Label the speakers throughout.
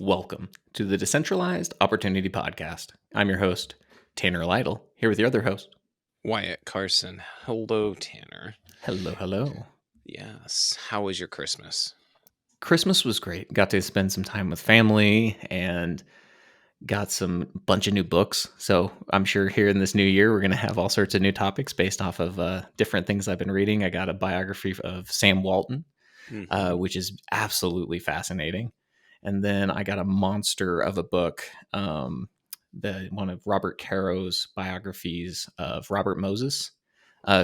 Speaker 1: Welcome to the Decentralized Opportunity Podcast. I'm your host, Tanner Lytle, here with your other host.
Speaker 2: Wyatt Carson. Hello, Tanner.
Speaker 1: Hello, hello.
Speaker 2: Yes. How was your Christmas?
Speaker 1: Christmas was great. Got to spend some time with family and got some bunch of new books. So I'm sure here in this new year, we're going to have all sorts of new topics based off of different things I've been reading. I got a biography of Sam Walton,
Speaker 2: Mm-hmm.
Speaker 1: which is absolutely fascinating. And then I got a monster of a book, one of Robert Caro's biographies of Robert Moses,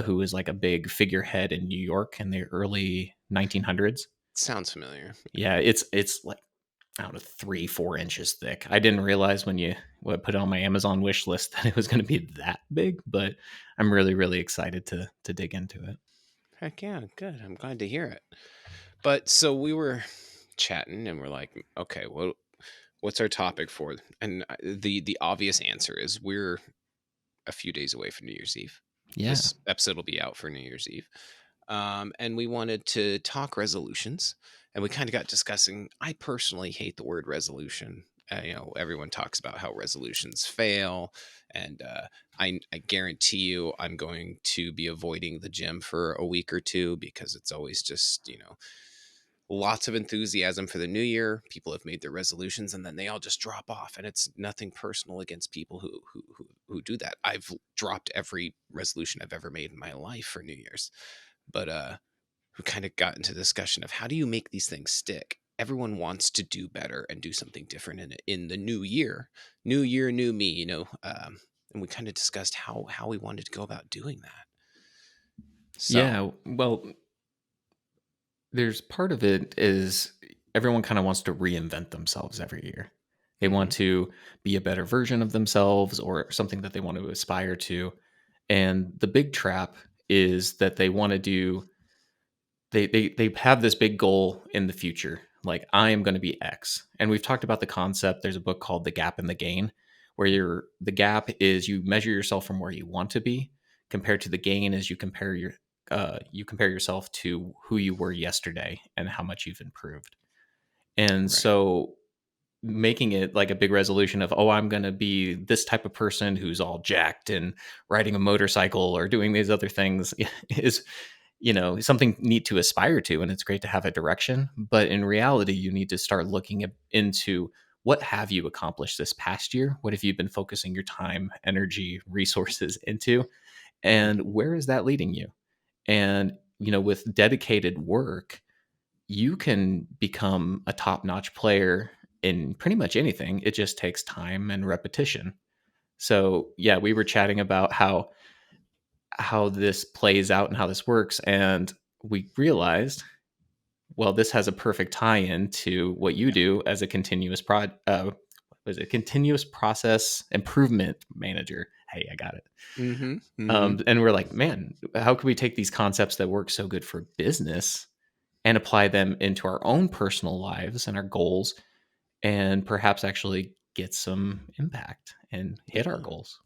Speaker 1: who was like a big figurehead in New York in the early 1900s.
Speaker 2: Sounds familiar.
Speaker 1: Yeah, it's like I don't know 3-4 inches thick. I didn't realize when you put it on my Amazon wish list that it was going to be that big, but I'm really excited to dig into it.
Speaker 2: Heck yeah, good. I'm glad to hear it. But so we were chatting and we're like, okay, what's our topic for? And the obvious answer is we're a few days away from New Year's Eve.
Speaker 1: Yeah,
Speaker 2: This episode will be out for New Year's Eve. And we wanted to talk resolutions, and we kind of got discussing. I personally hate the word resolution. Everyone talks about how resolutions fail, and I guarantee you, I'm going to be avoiding the gym for a week or two because it's always just lots of enthusiasm for the new year. People have made their resolutions and then they all just drop off. And it's nothing personal against people who do that. I've dropped every resolution I've ever made in my life for New Year's. But we kind of got into the discussion of how do you make these things stick? Everyone wants to do better and do something different in the new year. New year, new me, and we kind of discussed how we wanted to go about doing that. So,
Speaker 1: yeah. Well, there's part of it is everyone kind of wants to reinvent themselves every year. They want
Speaker 2: mhm,
Speaker 1: to be a better version of themselves or something that they want to aspire to. And the big trap is that they want to do they have this big goal in the future. Like I am going to be X. And we've talked about the concept. There's a book called The Gap and the Gain, where the gap is you measure yourself from where you want to be compared to the gain is you compare yourself to who you were yesterday and how much you've improved. And
Speaker 2: right.
Speaker 1: so making it like a big resolution of, oh, I'm going to be this type of person who's all jacked and riding a motorcycle or doing these other things is, something neat to aspire to. And it's great to have a direction. But in reality, you need to start looking into what have you accomplished this past year? What have you been focusing your time, energy, resources into? And
Speaker 2: Mhm.
Speaker 1: where is that leading you? And, with dedicated work, you can become a top-notch player in pretty much anything. It just takes time and repetition. So, yeah, we were chatting about how this plays out and how this works, and we realized, well, this has a perfect tie-in to what you do as a continuous process improvement manager. Hey, I got it.
Speaker 2: Mhm. Mhm.
Speaker 1: And we're like, man, how can we take these concepts that work so good for business and apply them into our own personal lives and our goals and perhaps actually get some impact and hit our
Speaker 2: Yeah.
Speaker 1: goals?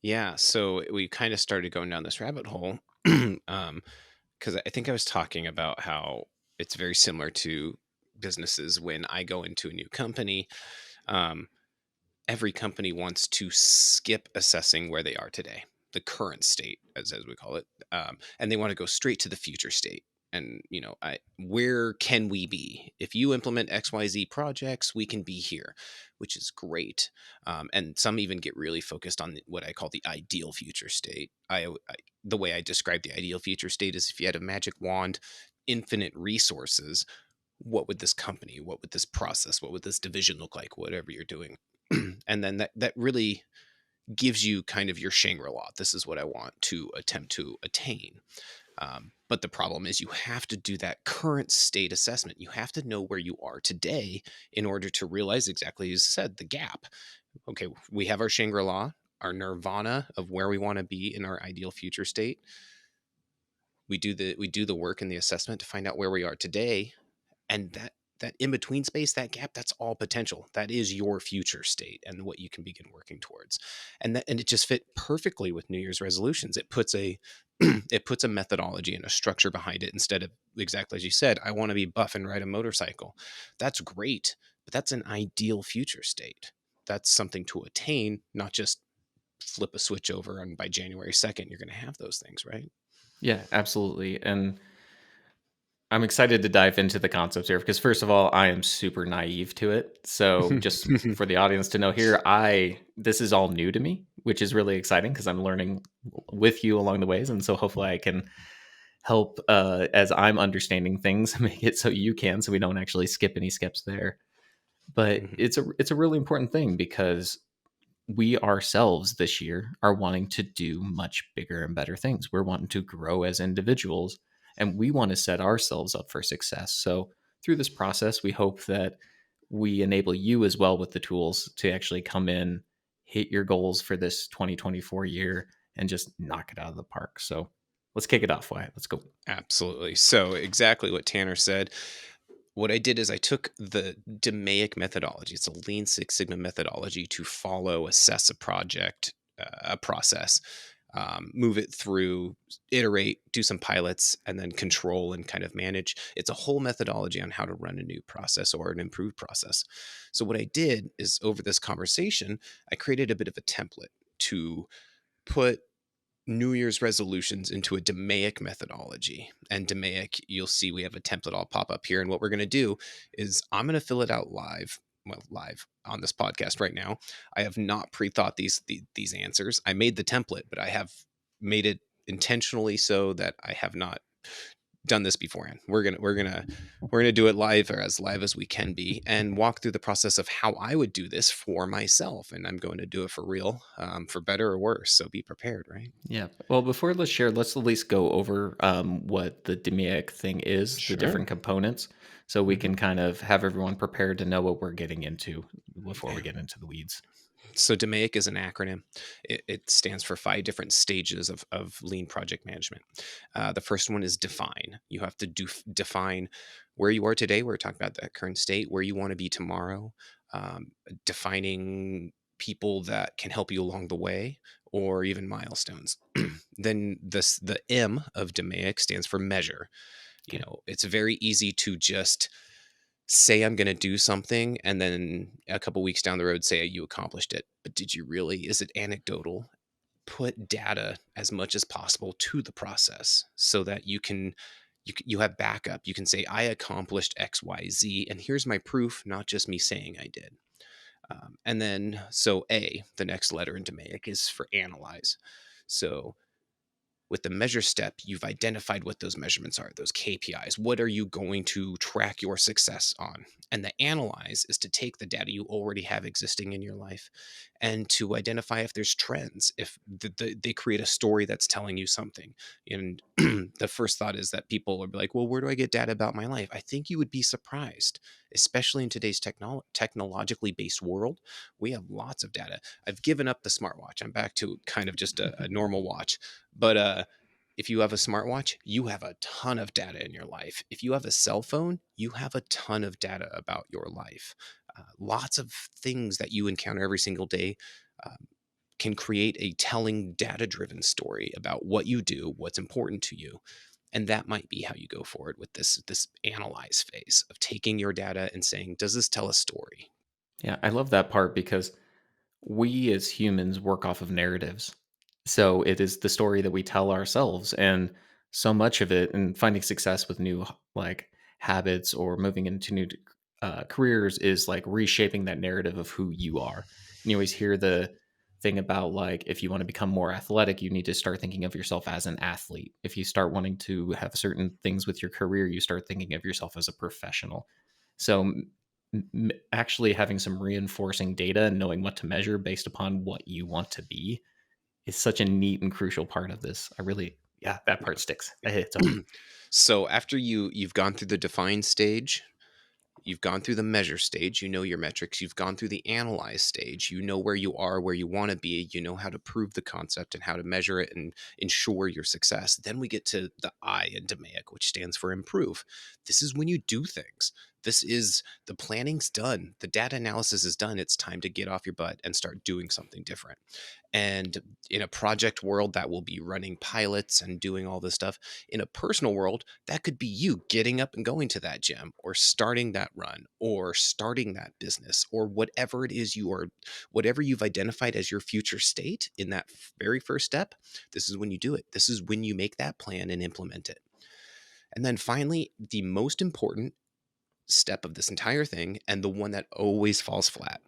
Speaker 2: Yeah, so we kind of started going down this rabbit hole because I think I was talking about how it's very similar to businesses when I go into a new company. Um, every company wants to skip assessing where they are today, the current state, as we call it, and they want to go straight to the future state. And where can we be? If you implement XYZ projects, we can be here, which is great. And some even get really focused on what I call the ideal future state. The way I describe the ideal future state is if you had a magic wand, infinite resources, what would this company, what would this process, what would this division look like, whatever you're doing. And then that really gives you kind of your Shangri-La. This is what I want to attempt to attain. But the problem is you have to do that current state assessment. You have to know where you are today in order to realize exactly as you said, the gap. Okay, we have our Shangri-La, our nirvana of where we want to be in our ideal future state. We do the work in the assessment to find out where we are today, and that in between space, that gap, that's all potential. That is your future state and what you can begin working towards. And it just fit perfectly with New Year's resolutions. It puts a it puts a methodology and a structure behind it instead of exactly as you said, I want to be buff and ride a motorcycle. That's great, That's an ideal future state. That's something to attain, not just flip a switch over and by January 2nd, you're going to have those things, right?
Speaker 1: Yeah, absolutely. And I'm excited to dive into the concepts here because first of all, I am super naive to it. So just for the audience to know here, I this is all new to me, which is really exciting because I'm learning with you along the ways. And so hopefully I can help as I'm understanding things, make it so you can, so we don't actually skip any steps there. But
Speaker 2: Mhm.
Speaker 1: it's a really important thing because we ourselves this year are wanting to do much bigger and better things. We're wanting to grow as individuals and we want to set ourselves up for success. So, through this process, we hope that we enable you as well with the tools to actually come in, hit your goals for this 2024 year, and just knock it out of the park. So, let's kick it off, Wyatt. Let's go.
Speaker 2: Absolutely. So, exactly what Tanner said. What I did is I took the DMAIC methodology. It's a Lean Six Sigma methodology to follow, assess a project, a process, move it through, iterate, do some pilots, and then control and kind of manage. It's a whole methodology on how to run a new process or an improved process. So, what I did is over this conversation, I created a bit of a template to put New Year's resolutions into a DMAIC methodology. And DMAIC, you'll see we have a template all pop up here. And what we're going to do is I'm going to fill it out live. Well, live on this podcast right now. I have not pre-thought these answers. I made the template, but I have made it intentionally so that I have not done this beforehand. We're gonna do it live, or as live as we can be, and walk through the process of how I would do this for myself. And I'm going to do it for real, for better or worse. So be prepared, right?
Speaker 1: Yeah. Well, before let's share, let's at least go over what the DMAIC thing is, the
Speaker 2: Sure.
Speaker 1: different components, so we
Speaker 2: Mhm.
Speaker 1: can kind of have everyone prepared to know what we're getting into before we
Speaker 2: Yeah.
Speaker 1: get into the weeds.
Speaker 2: So DMAIC is an acronym. It stands for 5 different stages of lean project management. The first one is define. You have to define where you are today. We're talking about that current state, where you want to be tomorrow, defining people that can help you along the way, or even milestones. Then the M of DMAIC stands for measure.
Speaker 1: Okay.
Speaker 2: It's very easy to just say I'm going to do something and then a couple weeks down the road say you accomplished it. But did you really? Is it anecdotal? Put data as much as possible to the process so that you have backup. You can say I accomplished XYZ and here's my proof, not just me saying I did. And then so A, the next letter in DMAIC is for analyze. So with the measure step, you've identified what those measurements are, those KPIs. What are you going to track your success on? And the analyze is to take the data you already have existing in your life and to identify if there's trends, if they create a story that's telling you something. And the first thought is that people will be like, well, where do I get data about my life? I think you would be surprised, especially in today's technologically based world. We have lots of data. I've given up the smartwatch. I'm back to kind of just a normal watch, but if you have a smartwatch, you have a ton of data in your life. If you have a cell phone, you have a ton of data about your life. Lots of things that you encounter every single day um, can create a telling data driven story about what you do, what's important to you. And that might be how you go forward with this analyze phase of taking your data and saying, does this tell a story?
Speaker 1: Yeah, I love that part because we as humans work off of narratives. So it is the story that we tell ourselves. And so much of it, and finding success with new like habits or moving into new careers is like reshaping that narrative of who you are. And you always hear the thing about like, if you want to become more athletic, you need to start thinking of yourself as an athlete. If you start wanting to have certain things with your career, you start thinking of yourself as a professional. So actually having some reinforcing data and knowing what to measure based upon what you want to be is such a neat and crucial part of this. I really, yeah, that part sticks. That hits home.
Speaker 2: Yeah. So after you've gone through the define stage, you've gone through the measure stage, you know your metrics, you've gone through the analyze stage, you know where you are, where you want to be, you know how to prove the concept and how to measure it and ensure your success. Then we get to the I in DMAIC, which stands for improve. This is when you do things. This is the planning's done. The data analysis is done. It's time to get off your butt and start doing something different. And in a project world, that will be running pilots and doing all this stuff. In a personal world, that could be you getting up and going to that gym or starting that run or starting that business or whatever it is whatever you've identified as your future state in that very first step. This is when you do it. This is when you make that plan and implement it. And then finally, the most important step of this entire thing, and the one that always falls flat.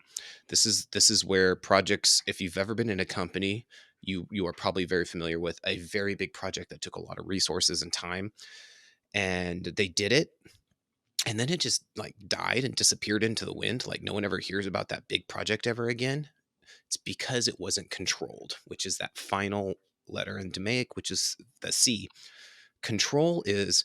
Speaker 2: This is where projects, if you've ever been in a company, you are probably very familiar with a very big project that took a lot of resources and time, and they did it, and then it just like died and disappeared into the wind. Like no one ever hears about that big project ever again. It's because it wasn't controlled, which is that final letter in DMAIC, which is the C. Control is,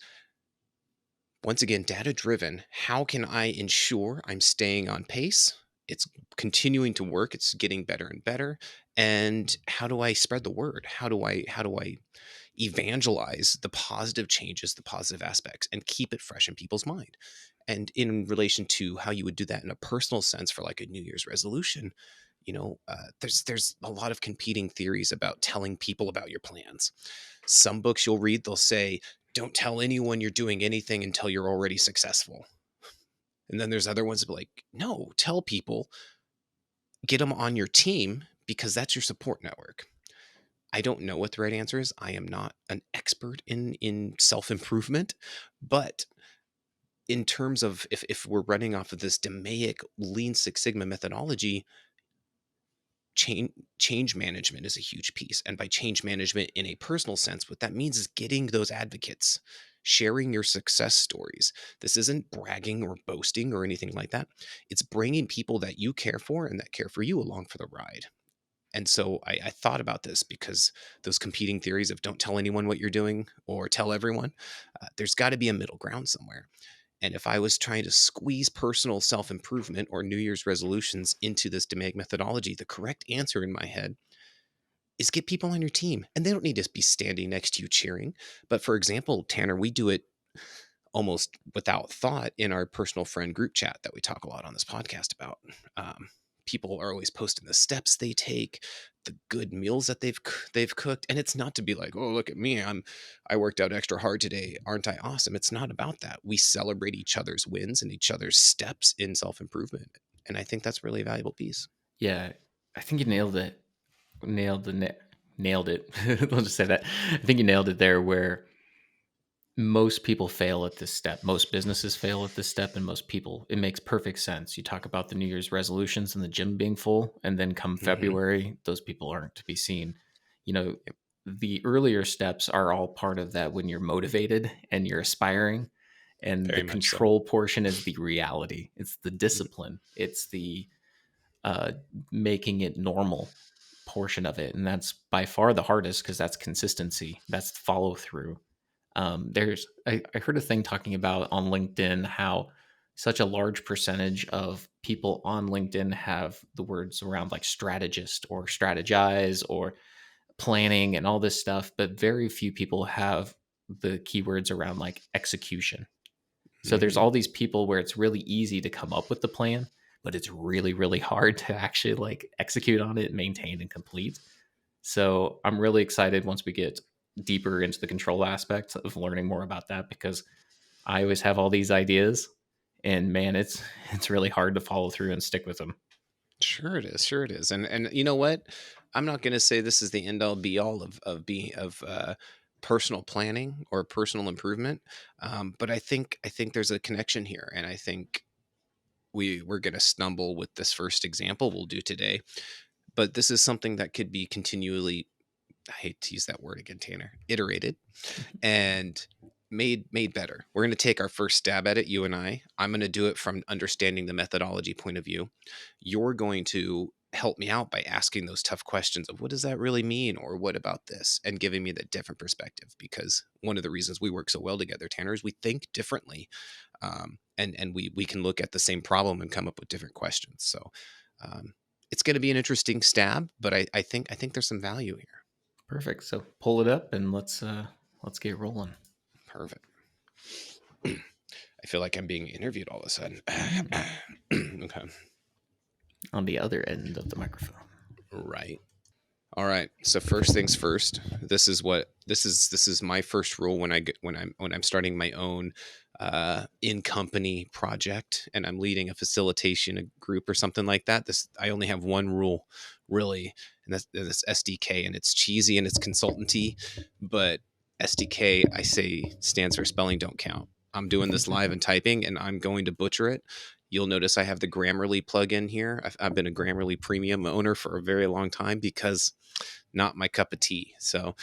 Speaker 2: once again, data driven. How can I ensure I'm staying on pace? It's continuing to work. It's getting better and better. And how do I spread the word? How do I evangelize the positive changes, the positive aspects, and keep it fresh in people's mind? And in relation to how you would do that in a personal sense for like a New Year's resolution, there's a lot of competing theories about telling people about your plans. Some books you'll read, they'll say, don't tell anyone you're doing anything until you're already successful. And then there's other ones that be like, no, tell people, get them on your team because that's your support network. I don't know what the right answer is. I am not an expert in self-improvement, but in terms of if we're running off of this DMAIC Lean Six Sigma methodology, change management is a huge piece. And by change management in a personal sense, what that means is getting those advocates, sharing your success stories. This isn't bragging or boasting or anything like that. It's bringing people that you care for and that care for you along for the ride. And so I thought about this because those competing theories of don't tell anyone what you're doing or tell everyone, there's got to be a middle ground somewhere. And if I was trying to squeeze personal self improvement or New Year's resolutions into this DMAIC methodology, the correct answer in my head is get people on your team. And they don't need to be standing next to you cheering. But for example, Tanner, we do it almost without thought in our personal friend group chat that we talk a lot on this podcast about. People are always posting the steps they take, the good meals that they've cooked, and it's not to be like, oh, look at me, I worked out extra hard today, aren't I awesome? It's not about that. We celebrate each other's wins and each other's steps in self improvement, and I think that's really a valuable piece.
Speaker 1: Yeah, I think you nailed it. Nailed it. Let's just say that. I think you nailed it there. Where most people fail at this step. Most businesses fail at this step, and most people, it makes perfect sense. You talk about the New Year's resolutions and the gym being full, and then come
Speaker 2: Hmm.
Speaker 1: February, those people aren't to be seen. You know,
Speaker 2: Yep,
Speaker 1: the earlier steps are all part of that when you're motivated and you're aspiring. And the
Speaker 2: very much so.
Speaker 1: control portion is the reality. It's the
Speaker 2: Mhm.
Speaker 1: discipline. It's the uh, making it normal portion of it. And that's by far the hardest because that's consistency, that's follow through. I heard a thing talking about on LinkedIn how such a large percentage of people on LinkedIn have the words around like strategist or strategize or planning and all this stuff, but very few people have the keywords around like execution. So there's
Speaker 2: Mhm.
Speaker 1: all these people where it's really easy to come up with the plan, but it's really, really hard to actually like execute on it, maintain, and complete. So I'm really excited once we get deeper into the control aspect of learning more about that because I always have all these ideas and man, it's really hard to follow through and stick with them.
Speaker 2: Sure it is. Sure it is. And you know what? I'm not going to say this is the end all be all of personal planning or personal improvement, but I think there's a connection here, and I think we're going to stumble with this first example we'll do today. But this is something that could be continually, I hate to use that word again, Tanner, iterated and made better. We're going to take our first stab at it, you and I. I'm going to do it from understanding the methodology point of view. You're going to help me out by asking those tough questions of what does that really mean or what about this and giving me that different perspective, because one of the reasons we work so well together, Tanner, is we think differently, and we can look at the same problem and come up with different questions. So um, it's going to be an interesting stab, but I think there's some value here.
Speaker 1: Perfect. So pull it up and let's get rolling.
Speaker 2: Perfect. I feel like I'm being interviewed all of a sudden. Okay.
Speaker 1: On the other end of the microphone.
Speaker 2: Right. All right. So first things first. This is my first rule when I'm starting my own in company project and I'm leading a facilitation a group or something like that. This I only have one rule really, and that's SDK, and it's cheesy and it's consultancy, but SDK I say stands for spelling don't count. I'm doing this live and typing and I'm going to butcher it. You'll notice I have the Grammarly plugin here. I've been a Grammarly premium owner for a very long time because not my cup of tea. So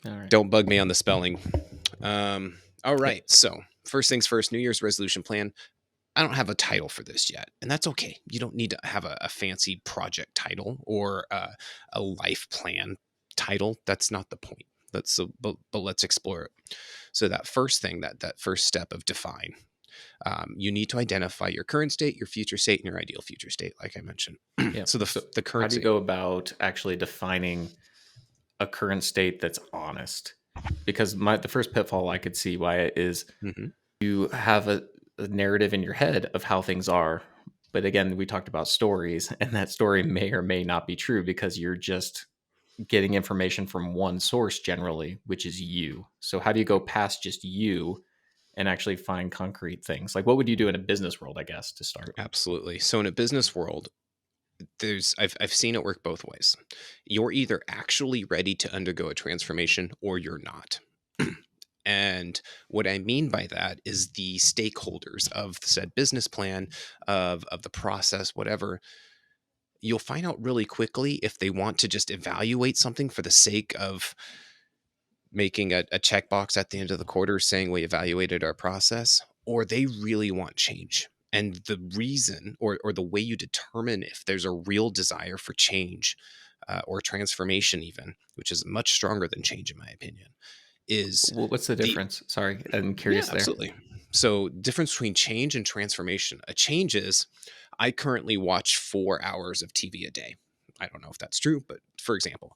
Speaker 1: All right.
Speaker 2: don't bug me on the spelling. All
Speaker 1: Yep.
Speaker 2: right. So first things first, New Year's resolution plan. I don't have a title for this yet, and that's okay. You don't need to have a fancy project title or a life plan title. That's not the point. But let's explore it. So that first thing, that first step of define, you need to identify your current state, your future state, and your ideal future state, like I mentioned.
Speaker 1: Yep.
Speaker 2: So
Speaker 1: So
Speaker 2: the
Speaker 1: how
Speaker 2: current
Speaker 1: do you
Speaker 2: state.
Speaker 1: go about actually defining a current state that's honest? Because the first pitfall I could see why it is
Speaker 2: Mhm.
Speaker 1: you have a narrative in your head of how things are. But again, we talked about stories, and that story may or may not be true because you're just getting information from one source generally, which is you. So how do you go past just you and actually find concrete things? Like what would you do in a business world, I guess, to start?
Speaker 2: Absolutely. So in a business world, I've seen it work both ways. You're either actually ready to undergo a transformation or you're not. And what I mean by that is the stakeholders of the said business plan, of the process, whatever, you'll find out really quickly if they want to just evaluate something for the sake of making a checkbox at the end of the quarter saying we evaluated our process, or they really want change. And the reason or the way you determine if there's a real desire for change or transformation, even, which is much stronger than change, in my opinion, is
Speaker 1: What's the
Speaker 2: the
Speaker 1: difference? Sorry, I'm
Speaker 2: yeah,
Speaker 1: curious there.
Speaker 2: absolutely. So, difference between change and transformation. A change is I currently watch 4 hours of TV a day. I don't know if that's true, but for example,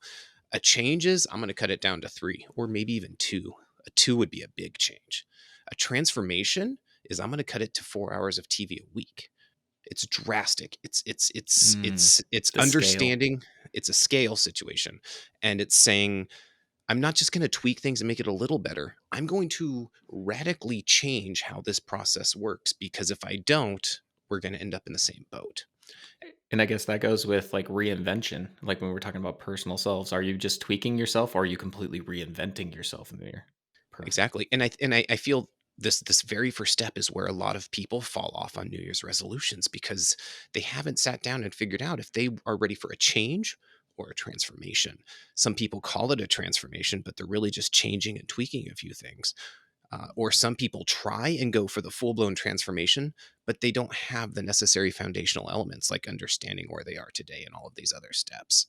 Speaker 2: a change is I'm going to cut it down to three or maybe even two. A two would be a big change. A transformation is I'm going to cut it to 4 hours of TV a week. It's drastic.
Speaker 1: Mm,
Speaker 2: It's
Speaker 1: the scale.
Speaker 2: understanding. It's a scale situation, and it's saying I'm not just going to tweak things and make it a little better. I'm going to radically change how this process works because if I don't, we're going to end up in the same boat.
Speaker 1: And I guess that goes with like reinvention. Like when we're talking about personal selves, are you just tweaking yourself or are you completely reinventing yourself in there? Perfect.
Speaker 2: Exactly. And I feel this very first step is where a lot of people fall off on New Year's resolutions because they haven't sat down and figured out if they are ready for a change or a transformation. Some people call it a transformation, but they're really just changing and tweaking a few things. Or some people try and go for the full blown transformation, but they don't have the necessary foundational elements like understanding where they are today and all of these other steps.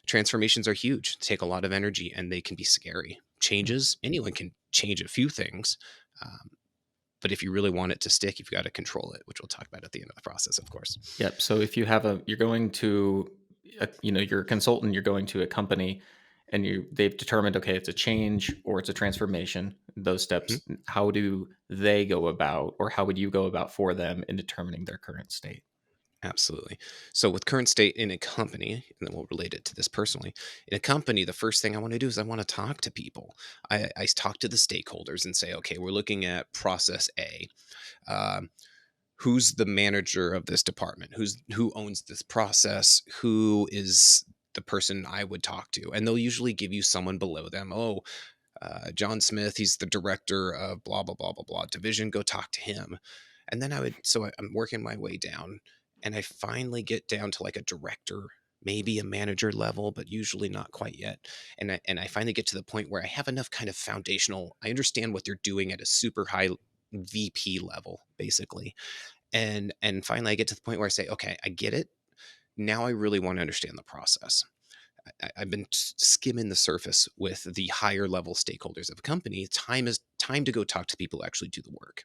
Speaker 2: Transformations are huge, take a lot of energy, and they can be scary. Changes, anyone can change a few things. Um, but if you really want it to stick, you've got to control it, which we'll talk about at the end of the process, of course.
Speaker 1: Yep. So if you have you're going to, you're a consultant, you're going to a company, and they've determined, okay, it's a change or it's a transformation. Those
Speaker 2: Mhm.
Speaker 1: steps, how do they go about, or how would you go about for them in determining their current state?
Speaker 2: Absolutely. So, with current state in a company, and then we'll relate it to this personally. In a company, the first thing I want to do is I want to talk to people. I talk to the stakeholders and say, okay, we're looking at process A. Um, who's the manager of this department? Who owns this process? Who is the person I would talk to? And they'll usually give you someone below them. Oh, John Smith, he's the director of blah blah blah blah blah division. Go talk to him. And then I'm working my way down, and I finally get down to like a director, maybe a manager level, but usually not quite yet. And I finally get to the point where I have enough kind of foundational. I understand what they're doing at a super high VP level, basically. And finally, I get to the point where I say, okay, I get it. Now I really want to understand the process. I've been skimming the surface with the higher level stakeholders of a company. Time to go talk to people who actually do the work.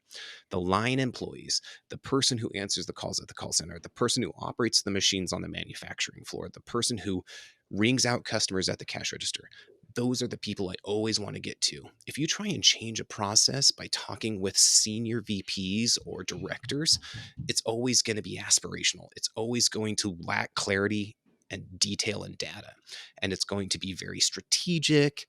Speaker 2: The line employees, the person who answers the calls at the call center, the person who operates the machines on the manufacturing floor, the person who rings out customers at the cash register. those are the people I always want to get to. If you try and change a process by talking with senior VPs or directors, it's always going to be aspirational. It's always going to lack clarity and detail and data. And it's going to be very strategic,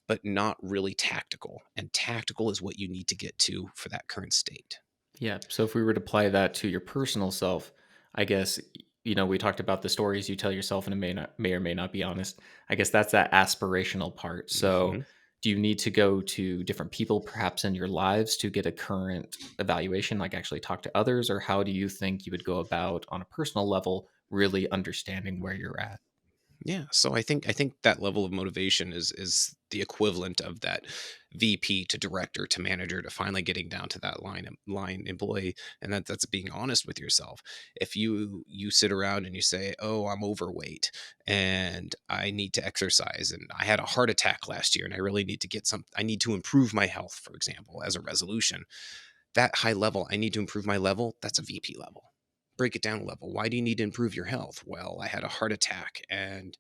Speaker 2: but not really tactical. And tactical is what you need to get to for that current state.
Speaker 1: Yeah. So if we were to apply that to your personal self, I guess we talked about the stories you tell yourself, and it may or may not be honest. I guess that's that aspirational part. So
Speaker 2: Mhm.
Speaker 1: do you need to go to different people perhaps in your lives to get a current evaluation, like actually talk to others, or how do you think you would go about on a personal level really understanding where you're at?
Speaker 2: Yeah, so I think that level of motivation is the equivalent of that VP to director to manager to finally getting down to that line employee, and that's being honest with yourself. If you sit around and you say, "Oh, I'm overweight and I need to exercise and I had a heart attack last year and I really need to I need to improve my health," for example, as a resolution, that high level, I need to improve my level, that's a VP level. Break it down a level. Why do you need to improve your health? Well, I had a heart attack and,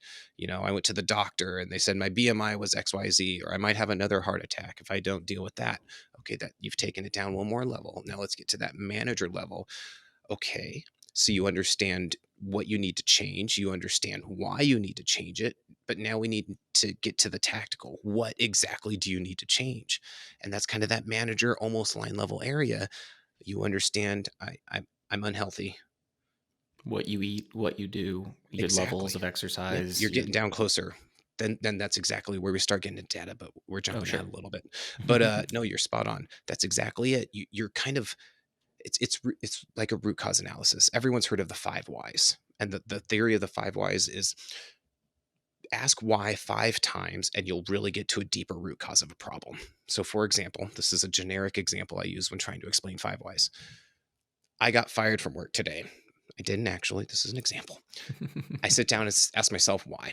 Speaker 2: I went to the doctor and they said my BMI was XYZ, or I might have another heart attack if I don't deal with that. Okay, that you've taken it down one more level. Now let's get to that manager level. Okay, so you understand what you need to change, you understand why you need to change it, but now we need to get to the tactical. What exactly do you need to change? And that's kind of that manager almost line level area. You understand I'm unhealthy.
Speaker 1: What you eat, what you do, your levels
Speaker 2: Exactly.
Speaker 1: of
Speaker 2: Yeah,
Speaker 1: exercise,
Speaker 2: you're
Speaker 1: your
Speaker 2: getting down closer. Then that's exactly where we start getting into data, but we're
Speaker 1: oh
Speaker 2: jumping out
Speaker 1: sure.
Speaker 2: a little bit. But no, you're spot on. That's exactly it. You're kind of it's like a root cause analysis. Everyone's heard of the five whys. And the theory of the five whys is ask why 5 times and you'll really get to a deeper root cause of a problem. So for example, this is a generic example I use when trying to explain five whys. I got fired from work today. I didn't actually. This is an example. I sit down and ask myself why.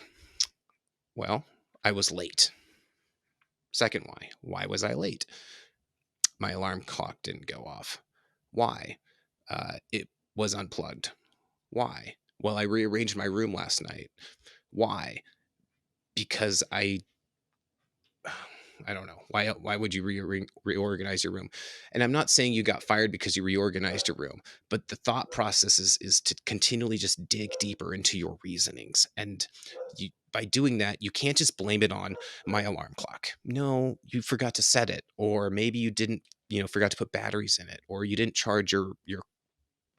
Speaker 2: Well, I was late. Second why. Why was I late? My alarm clock didn't go off. Why? It was unplugged. Why? Well, I rearranged my room last night. Why? Because I don't know. Why would you reorganize your room? And I'm not saying you got fired because you reorganized your room, but the thought process is to continually just dig deeper into your reasonings. And by doing that, you can't just blame it on my alarm clock. No, you forgot to set it, or maybe you didn't, forgot to put batteries in it, or you didn't charge your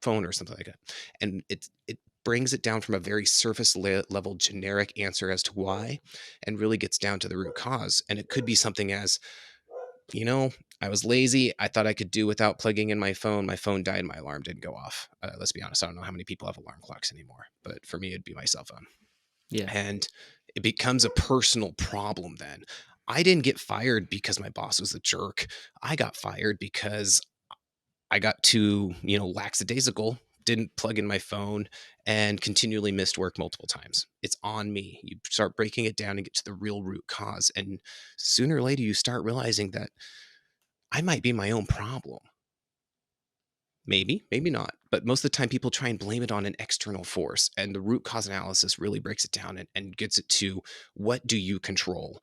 Speaker 2: phone or something like that. And it brings it down from a very surface level generic answer as to why, and really gets down to the root cause. And it could be something as, you know I was lazy, I thought I could do without plugging in my phone died, my alarm didn't go off. Let's be honest, I don't know how many people have alarm clocks anymore, but for me it'd be my cell phone.
Speaker 1: Yeah.
Speaker 2: And it becomes a personal problem then. I didn't get fired because my boss was a jerk. I got fired because I got too, lackadaisical, didn't plug in my phone, and continually missed work multiple times. It's on me. You start breaking it down and get to the real root cause. And sooner or later, you start realizing that I might be my own problem. Maybe, maybe not. But most of the time, people try and blame it on an external force. And the root cause analysis really breaks it down and gets it to what do you control?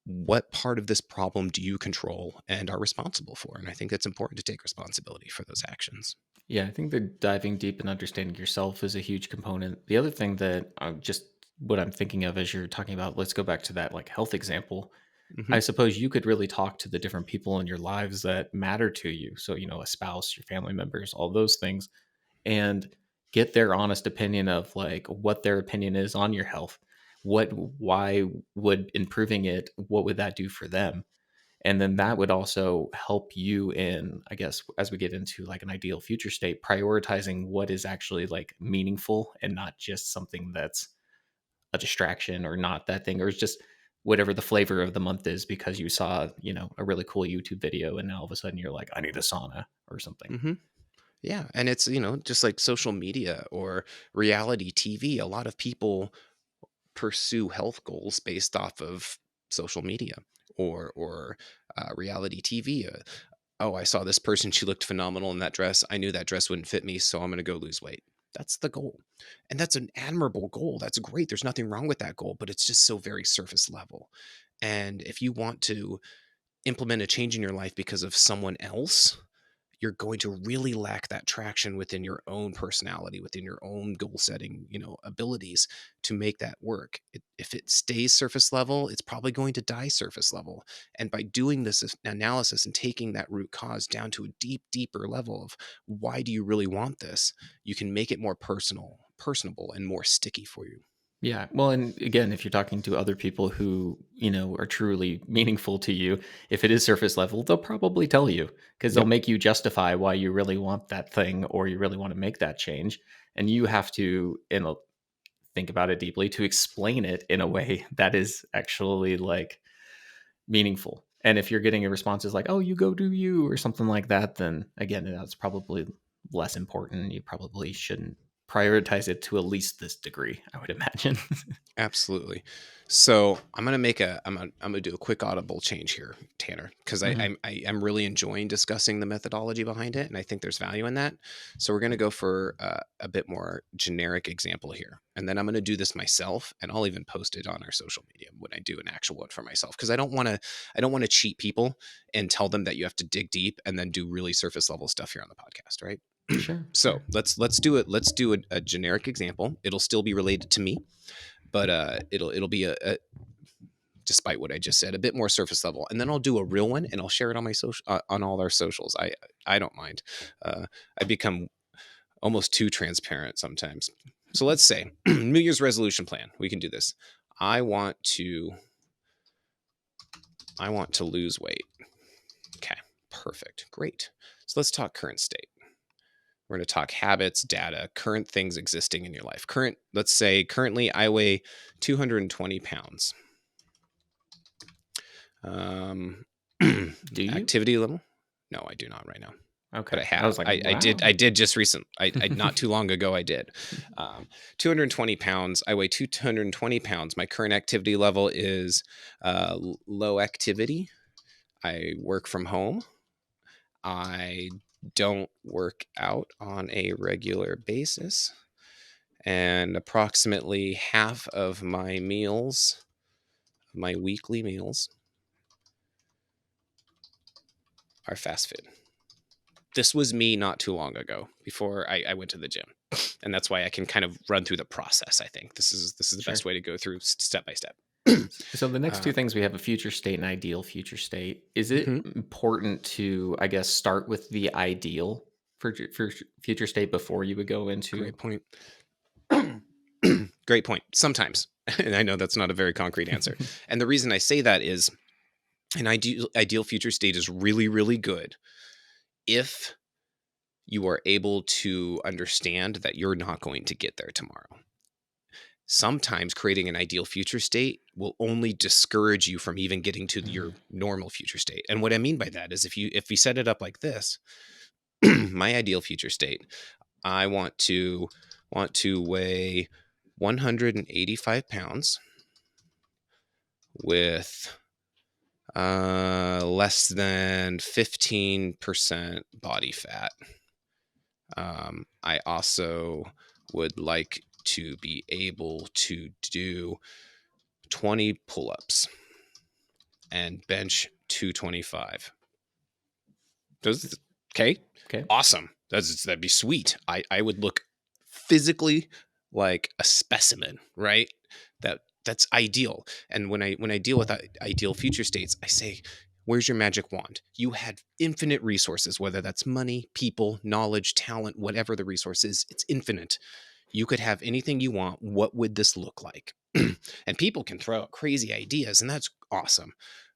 Speaker 2: What part of this problem do you control and are responsible for? And I think it's important to take responsibility for those actions.
Speaker 1: Yeah, I think that diving deep and understanding yourself is a huge component. The other thing that I'm just what I'm thinking of as you're talking about, let's go back to that like health example.
Speaker 2: Hmm.
Speaker 1: I suppose you could really talk to the different people in your lives that matter to you. So, a spouse, your family members, all those things, and get their honest opinion of like what their opinion is on your health. Why would improving it, what would that do for them? And then that would also help you in, I guess, as we get into like an ideal future state, prioritizing what is actually like meaningful and not just something that's a distraction or not that thing, or it's just whatever the flavor of the month is because you saw, a really cool YouTube video and now all of a sudden you're like, I need a sauna or something.
Speaker 2: Hmm. Yeah. And it's, just like social media or reality TV, a lot of people pursue health goals based off of social media or reality TV. Oh, I saw this person. She looked phenomenal in that dress. I knew that dress wouldn't fit me, so I'm going to go lose weight. That's the goal. And that's an admirable goal. That's great. There's nothing wrong with that goal, but it's just so very surface level. And if you want to implement a change in your life because of someone else, you're going to really lack that traction within your own personality, within your own goal setting, abilities to make that work. If it stays surface level, it's probably going to die surface level. And by doing this analysis and taking that root cause down to a deeper level of why do you really want this, you can make it more personable and more sticky for you.
Speaker 1: Yeah. Well, and again, if you're talking to other people who, are truly meaningful to you, if it is surface level, they'll probably tell you because they'll
Speaker 2: Yep,
Speaker 1: make you justify why you really want that thing or you really want to make that change. And you have to, think about it deeply to explain it in a way that is actually like meaningful. And if you're getting a response is like, "Oh, you go do you," or something like that, then again, that's probably less important. You probably shouldn't prioritize it to at least this degree, I would imagine.
Speaker 2: absolutely. So I'm gonna do a quick audible change here, Tanner, because
Speaker 1: Mhm.
Speaker 2: I am really enjoying discussing the methodology behind it, and I think there's value in that. So we're gonna go for a bit more generic example here, and then I'm gonna do this myself, and I'll even post it on our social media when I do an actual one for myself, because I don't want to cheat people and tell them that you have to dig deep and then do really surface level stuff here on the podcast, right?
Speaker 1: Sure,
Speaker 2: So
Speaker 1: sure.
Speaker 2: let's do it. Let's do a generic example. It'll still be related to me, but it'll be despite what I just said, a bit more surface level. And then I'll do a real one and I'll share it on my social on all our socials. I don't mind. I become almost too transparent sometimes. So let's say New Year's resolution plan. We can do this. I want to lose weight. Okay, perfect, great. So let's talk current state. We're going to talk habits, data, current things existing in your life. Let's say currently I weigh 220 pounds. Um,
Speaker 1: Do you?
Speaker 2: activity level? No, I do not right now. But
Speaker 1: Okay.
Speaker 2: I
Speaker 1: I was
Speaker 2: have.
Speaker 1: like,
Speaker 2: I did. I
Speaker 1: "Wow."
Speaker 2: did just recent. I not too long ago. I did. 220 pounds. I weigh 220 pounds. My current activity level is low activity. I work from home. I don't work out on a regular basis, and approximately half of my weekly meals, are fast food. This was me not too long ago before I went to the gym, and that's why I can kind of run through the process. I think this is the best
Speaker 1: Sure.
Speaker 2: way to go through step by step.
Speaker 1: So the next two
Speaker 2: uh,
Speaker 1: things we have a future state and ideal future state. Is it
Speaker 2: mhm,
Speaker 1: important to, I guess, start with the ideal for future state before you would go into?
Speaker 2: great point. Great point. Sometimes, and I know that's not a very concrete answer. And the reason I say that is an ideal future state is really good if you are able to understand that you're not going to get there tomorrow. Sometimes creating an ideal future state will only discourage you from even getting to your
Speaker 1: Mm,
Speaker 2: normal future state. And what I mean by that is if we set it up like this, my ideal future state, I want to weigh 185 pounds with less than 15% body fat. I also would like to be able to do 20 pull-ups and bench 225. Does Okay?
Speaker 1: okay.
Speaker 2: Awesome. That'd be sweet. I would look physically like a specimen, right? That's ideal. And when I deal with ideal future states, I say, where's your magic wand? You had infinite resources, whether that's money, people, knowledge, talent, whatever the resource is, it's infinite. You could have anything you want. What would this look like? And people can throw out crazy ideas, and that's awesome.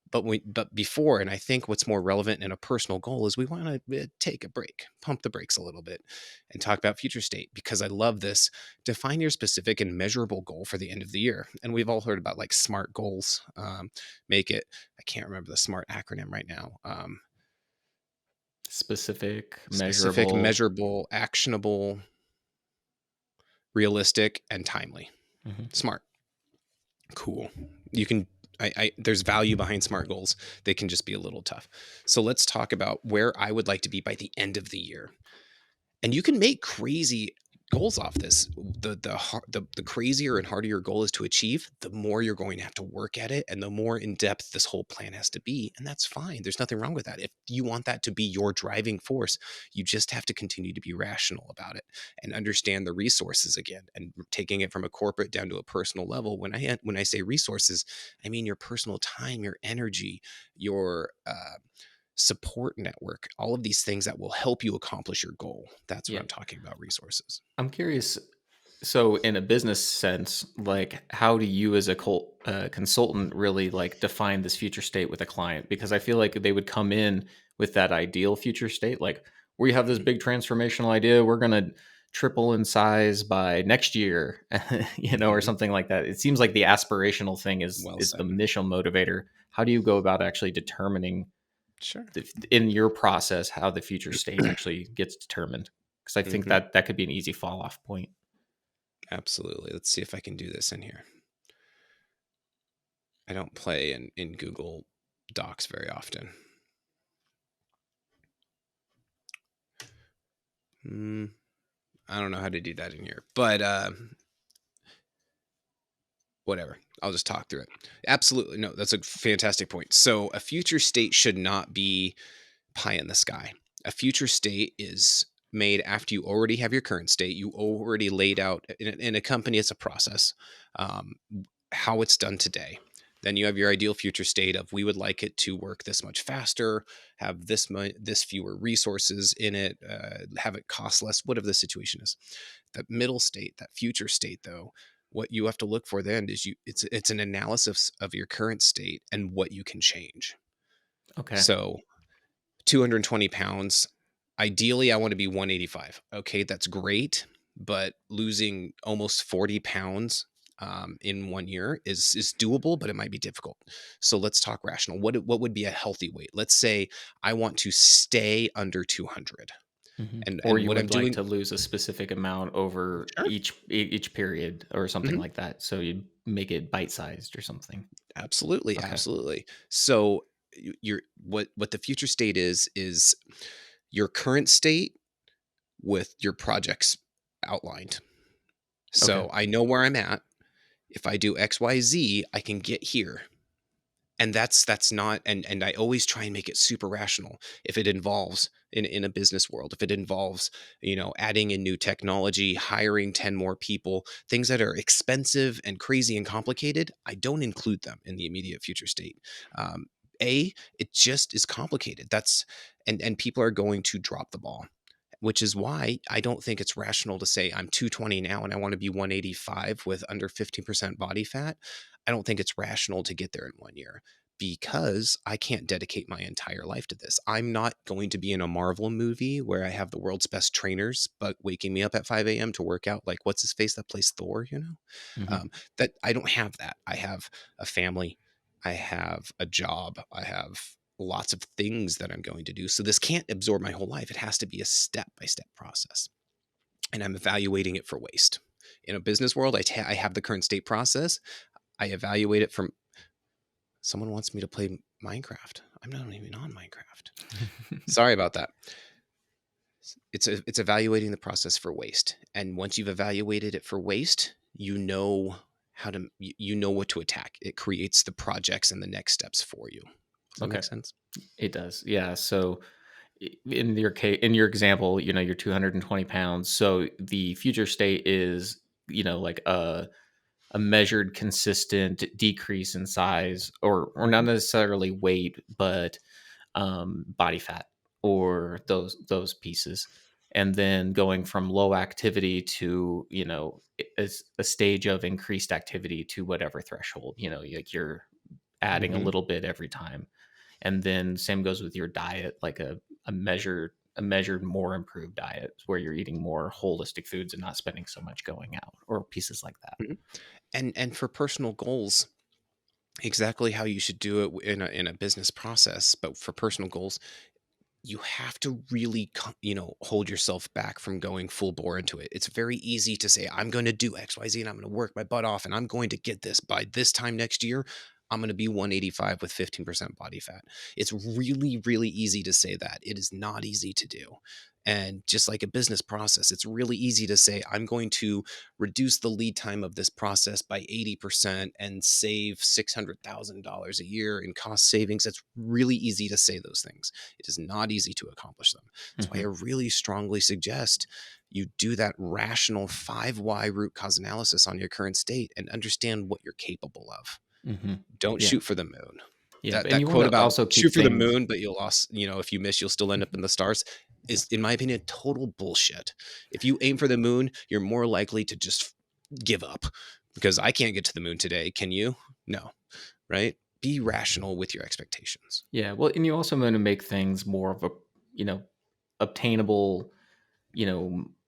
Speaker 2: But before, and I think what's more relevant in a personal goal is we want to take a break, pump the brakes a little bit, and talk about future state, because I love this. Define your specific and measurable goal for the end of the year. And we've all heard about like SMART goals. Make it. I can't remember the SMART acronym right now.
Speaker 1: Specific,
Speaker 2: Specific,
Speaker 1: measurable.
Speaker 2: measurable, actionable, realistic, and timely.
Speaker 1: Mhm.
Speaker 2: SMART. Cool. You can there's value behind SMART goals. They can just be a little tough. So let's talk about where I would like to be by the end of the year. And you can make crazy goals off this. The crazier and harder your goal is to achieve, the more you're going to have to work at it, and the more in depth this whole plan has to be. And that's fine. There's nothing wrong with that. If you want that to be your driving force, you just have to continue to be rational about it and understand the resources again. And taking it from a corporate down to a personal level. When I say resources, I mean your personal time, your energy, your support network, all of these things that will help you accomplish your goal. That's what
Speaker 1: Yeah.
Speaker 2: I'm talking about, resources.
Speaker 1: I'm curious. So, in a business sense, like, how do you as a consultant really like define this future state with a client? Because I feel like they would come in with that ideal future state, like we have this
Speaker 2: Mhm.
Speaker 1: big transformational idea. We're gonna triple in size by next year, or
Speaker 2: Mhm.
Speaker 1: something like that. It seems like the aspirational thing is
Speaker 2: Well
Speaker 1: is the
Speaker 2: said.
Speaker 1: initial motivator. How do you go about actually determining
Speaker 2: Sure.
Speaker 1: in your process how the future state actually gets determined? Because I think
Speaker 2: Mhm.
Speaker 1: that could be an easy fall off point.
Speaker 2: Absolutely. Let's see if I can do this in here. I don't play in Google Docs very often. Mm, I don't know how to do that in here, but whatever. I'll just talk through it. Absolutely. No, that's a fantastic point. So, a future state should not be pie in the sky. A future state is made after you already have your current state. You already laid out in a company, it's a process, um, how it's done today. Then you have your ideal future state of we would like it to work this much faster, have this fewer resources in it, have it cost less, whatever the situation is. That middle state, that future state, though, what you have to look for then is it's an analysis of your current state and what you can change.
Speaker 1: Okay.
Speaker 2: So 220 pounds. Ideally, I want to be 185. Okay, that's great, but losing almost 40 pounds in 1 year is doable, but it might be difficult. So let's talk rational. What would be a healthy weight? Let's say I want to stay under 200,
Speaker 1: Or
Speaker 2: and
Speaker 1: you
Speaker 2: what I'm
Speaker 1: would like
Speaker 2: doing.
Speaker 1: to lose a specific amount over
Speaker 2: Sure.
Speaker 1: each period or something
Speaker 2: Mhm.
Speaker 1: like that. So you make it bite sized or something.
Speaker 2: Absolutely,
Speaker 1: Okay.
Speaker 2: absolutely. So your what the future state is your current state with your projects outlined.
Speaker 1: Okay.
Speaker 2: So I know where I'm at. If I do XYZ, I can get here. And that's not, and I always try and make it super rational. If it involves in a business world, if it involves, adding in new technology, hiring 10 more people, things that are expensive and crazy and complicated, I don't include them in the immediate future state. Um, it just is complicated. And people are going to drop the ball, which is why I don't think it's rational to say I'm 220 now and I want to be 185 with under 15% body fat. I don't think it's rational to get there in 1 year because I can't dedicate my entire life to this. I'm not going to be in a Marvel movie where I have the world's best trainers, but waking me up at 5 a.m. to work out, like what's his face that plays Thor.
Speaker 1: Hmm.
Speaker 2: Um, that I don't have that. I have a family, I have a job, I have lots of things that I'm going to do. So this can't absorb my whole life. It has to be a step by step process. And I'm evaluating it for waste. In a business world, I have the current state process. I evaluate it from someone wants me to play Minecraft. I'm not even on Minecraft. Sorry about that. It's evaluating the process for waste. And once you've evaluated it for waste, you know you know what to attack. It creates the projects and the next steps for you. Does that make
Speaker 1: Okay.
Speaker 2: sense?
Speaker 1: It does. Yeah. So in your case, in your example, you're 220 pounds. So the future state is, like a measured consistent decrease in size, or not
Speaker 2: Mhm.
Speaker 1: necessarily weight, but body fat or those pieces, and then going from low activity to a stage of increased activity to whatever threshold, like you're adding a
Speaker 2: Mhm.
Speaker 1: little bit every time. And then same goes with your diet, like a measured more improved diet where you're eating more holistic foods and not spending so much going out or pieces like that.
Speaker 2: Mhm. And for personal goals, exactly how you should do it in a business process, but for personal goals, you have to really hold yourself back from going full bore into it. It's very easy to say I'm going to do XYZ and I'm going to work my butt off and I'm going to get this by this time next year. I'm going to be 185 with 15% body fat. It's really, really easy to say that. It is not easy to do. And just like a business process, it's really easy to say, I'm going to reduce the lead time of this process by 80% and save $600,000 a year in cost savings. It's really easy to say those things. It is not easy to accomplish them. That's why
Speaker 1: Hmm.
Speaker 2: I really strongly suggest you do that rational 5 why root cause analysis on your current state and understand what you're capable of.
Speaker 1: Hmm.
Speaker 2: Don't
Speaker 1: Yeah.
Speaker 2: shoot for the moon.
Speaker 1: Yeah.
Speaker 2: That
Speaker 1: And
Speaker 2: that
Speaker 1: you want
Speaker 2: quote
Speaker 1: to
Speaker 2: about
Speaker 1: also keep
Speaker 2: shoot for the
Speaker 1: things.
Speaker 2: moon, but you'll lost, if you miss, you'll still end up in the stars is, in my opinion, total bullshit. If you aim for the moon, you're more likely to just give up because I can't get to the moon today. Can you? No, right? Be rational with your expectations.
Speaker 1: Yeah. Well, and you also want to make things more of a, you know, obtainable,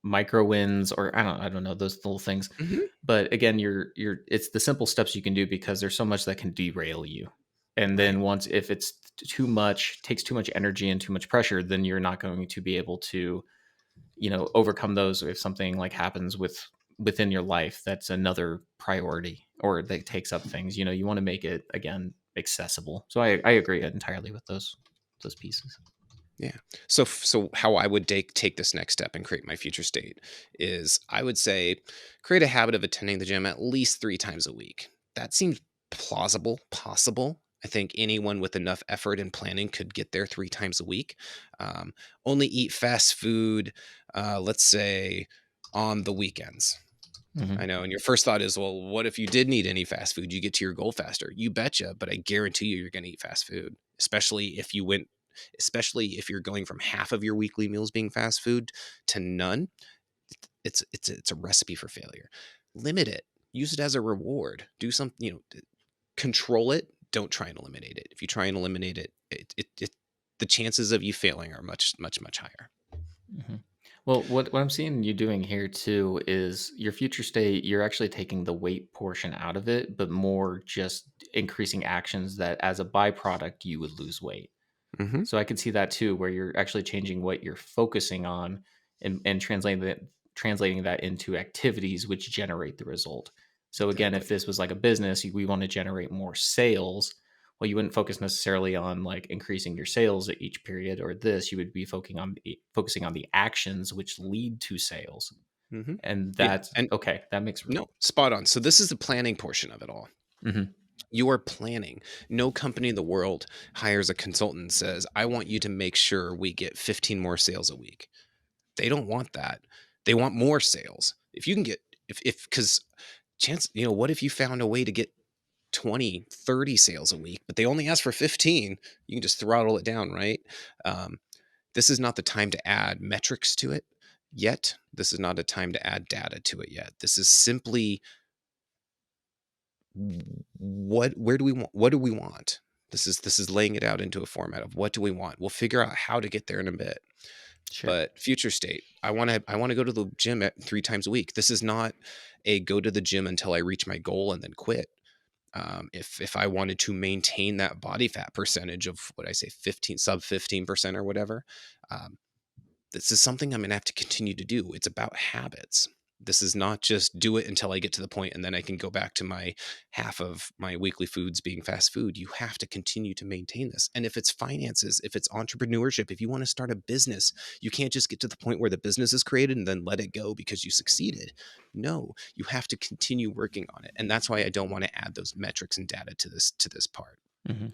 Speaker 1: micro wins, or I don't know those little things.
Speaker 2: Mhm.
Speaker 1: But again, it's the simple steps you can do because there's so much that can derail you. And
Speaker 2: Right.
Speaker 1: then once if it's too much, takes too much energy and too much pressure, then you're not going to be able to, overcome those if something like happens within your life that's another priority or that takes up things. You want to make it again accessible. So I agree entirely with those pieces.
Speaker 2: Yeah. So how I would take this next step and create my future state is I would say create a habit of attending the gym at least 3 times a week. That seems plausible, possible. I think anyone with enough effort and planning could get there 3 times a week. Only eat fast food, let's say on the weekends. I
Speaker 1: Hmm.
Speaker 2: know. And your first thought is, well, what if you didn't eat any fast food? You get to your goal faster. You betcha. But I guarantee you're going to eat fast food, especially if you're going from half of your weekly meals being fast food to none. It's a recipe for failure. Limit it. Use it as a reward. Do something, control it. Don't try and eliminate it. If you try and eliminate it, the chances of you failing are much, much, much higher.
Speaker 1: Hmm. Well, what I'm seeing you doing here too is your future state. You're actually taking the weight portion out of it, but more just increasing actions that, as a byproduct, you would lose weight.
Speaker 2: Hmm.
Speaker 1: So I could see that too, where you're actually changing what you're focusing on and translating that into activities which generate the result. So again, if
Speaker 2: Exactly.
Speaker 1: this was like a business, we want to generate more sales. Well, you wouldn't focus necessarily on like increasing your sales at each period or this. You would be focusing on the actions which lead to sales.
Speaker 2: Hmm.
Speaker 1: And
Speaker 2: Yeah.
Speaker 1: that's
Speaker 2: And
Speaker 1: okay. That makes.
Speaker 2: no, spot on. So this is the planning portion of it all.
Speaker 1: Mhm.
Speaker 2: You are planning. No company in the world hires a consultant and says, I want you to make sure we get 15 more sales a week. They don't want that. They want more sales. If you can get, because what if you found a way to get 20, 30 sales a week, but they only ask for 15, you can just throttle it down, right? Um, this is not the time to add metrics to it yet. This is not a time to add data to it yet. This is simply what do we want. This is laying it out into a format of what do we want. We'll figure out how to get there in a bit.
Speaker 1: Sure.
Speaker 2: But future state, I want to go to the gym at 3 times a week. This is not a go to the gym until I reach my goal and then quit. If I wanted to maintain that body fat percentage of what I say 15 sub 15% or whatever, um, this is something I'm going to have to continue to do. It's about habits. This is not just do it until I get to the point and then I can go back to my half of my weekly foods being fast food. You have to continue to maintain this. And if it's finances, if it's entrepreneurship, if you want to start a business, you can't just get to the point where the business is created and then let it go because you succeeded. No, you have to continue working on it. And that's why I don't want to add those metrics and data to this part.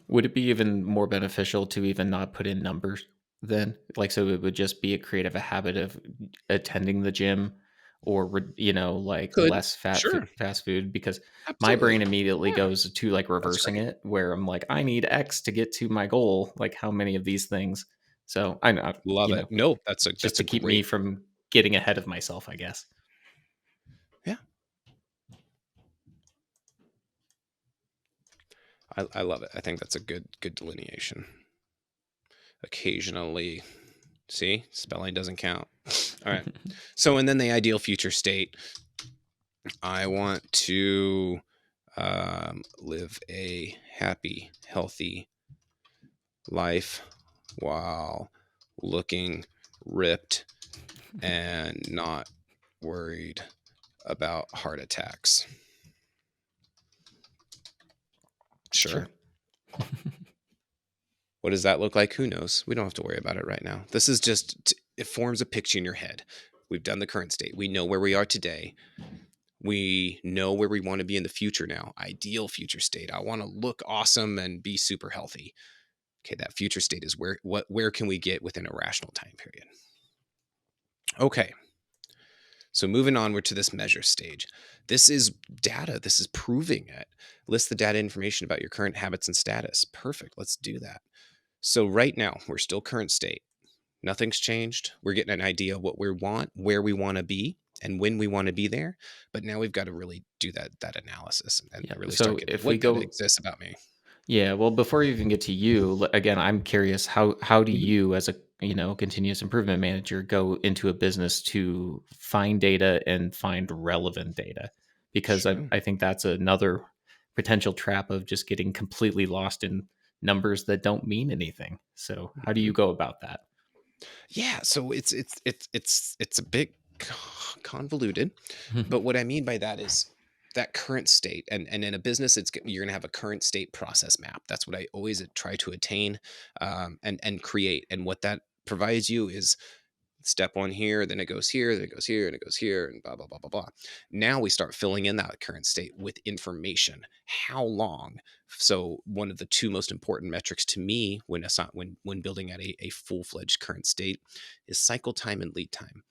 Speaker 1: Would it be even more beneficial to even not put in numbers then? Like, so it would just be a creative a habit of attending the gym or, like
Speaker 2: Could.
Speaker 1: less
Speaker 2: Sure.
Speaker 1: fast food because my
Speaker 2: Absolutely.
Speaker 1: brain immediately
Speaker 2: Yeah.
Speaker 1: goes to like
Speaker 2: That's
Speaker 1: reversing
Speaker 2: great.
Speaker 1: it where I'm like, I need X to get to my goal. Like, how many of these things? So I know,
Speaker 2: Love it. No, that's a
Speaker 1: just
Speaker 2: that's
Speaker 1: to
Speaker 2: a
Speaker 1: keep me
Speaker 2: great.
Speaker 1: from getting ahead of myself, I guess.
Speaker 2: Yeah. I love it. I think that's a good delineation. Occasionally, see, spelling doesn't count. All right. So, and then the ideal future state, I want to live a happy, healthy life while looking ripped and not worried about heart attacks.
Speaker 1: Sure.
Speaker 2: Sure. What does that look like? Who knows? We don't have to worry about it right now. This is just it forms a picture in your head. We've done the current state. We know where we are today. We know where we want to be in the future now. Ideal future state. I want to look awesome and be super healthy. Okay, that future state is where can we get within a rational time period? Okay. So moving onward to this measure stage. This is data. This is proving it. List the data information about your current habits and status. Perfect. Let's do that. So right now, we're still current state. Nothing's changed. We're getting an idea of what we want, where we want to be, and when we want to be there. But now we've got to really do that analysis and
Speaker 1: Yeah.
Speaker 2: really start
Speaker 1: So
Speaker 2: getting
Speaker 1: if we
Speaker 2: what data
Speaker 1: go,
Speaker 2: exists about me.
Speaker 1: yeah, well, before you even get to you, again, I'm curious how do
Speaker 2: Mhm.
Speaker 1: you, as a continuous improvement manager, go into a business to find data and find relevant data? Because
Speaker 2: Sure.
Speaker 1: I think that's another potential trap of just getting completely lost in numbers that don't mean anything. So how do you
Speaker 2: Mhm.
Speaker 1: go about that?
Speaker 2: Yeah, so it's a bit convoluted, but what I mean by that is that current state, and in a business, you're going to have a current state process map. That's what I always try to attain, and create. And what that provides you is step one here, then it goes here, then it goes here, and it goes here, and blah blah blah blah blah. Now we start filling in that current state with information. How long? So one of the two most important metrics to me when building at a full-fledged current state is cycle time and lead time.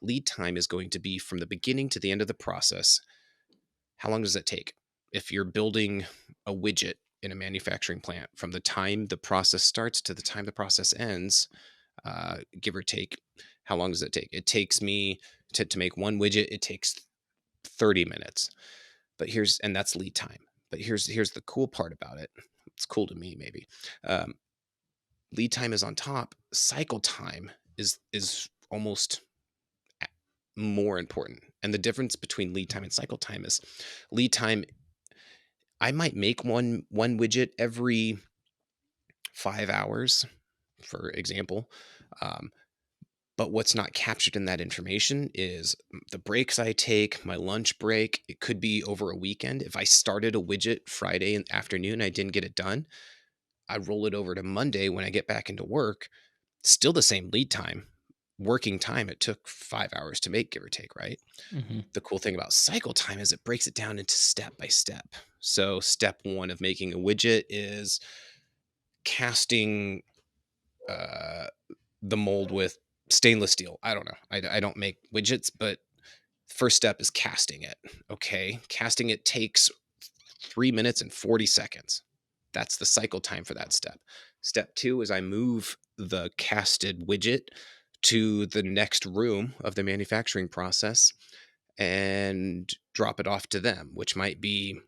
Speaker 2: Lead time is going to be from the beginning to the end of the process. How long does it take? If you're building a widget in a manufacturing plant, from the time the process starts to the time the process ends, give or take, how long does it take? It takes me to make one widget, it takes 30 minutes. And that's lead time. But here's the cool part about it. It's cool to me, maybe. Um, Lead time is on top. Cycle time is almost more important. And the difference between lead time and cycle time is lead time. I might make one widget every 5 hours, for example. Um, But what's not captured in that information is the breaks I take, my lunch break. It could be over a weekend. If I started a widget Friday in the afternoon, I didn't get it done, I roll it over to Monday when I get back into work. Still the same lead time, working time. It took 5 hours to make, give or take, right?
Speaker 1: Hmm.
Speaker 2: The cool thing about cycle time is it breaks it down into step by step. So, step one of making a widget is casting uh, the mold with stainless steel. I don't know. I don't make widgets, but first step is casting it. Okay. Casting it takes 3 minutes and 40 seconds. That's the cycle time for that step. Step two is I move the casted widget to the next room of the manufacturing process and drop it off to them, which might be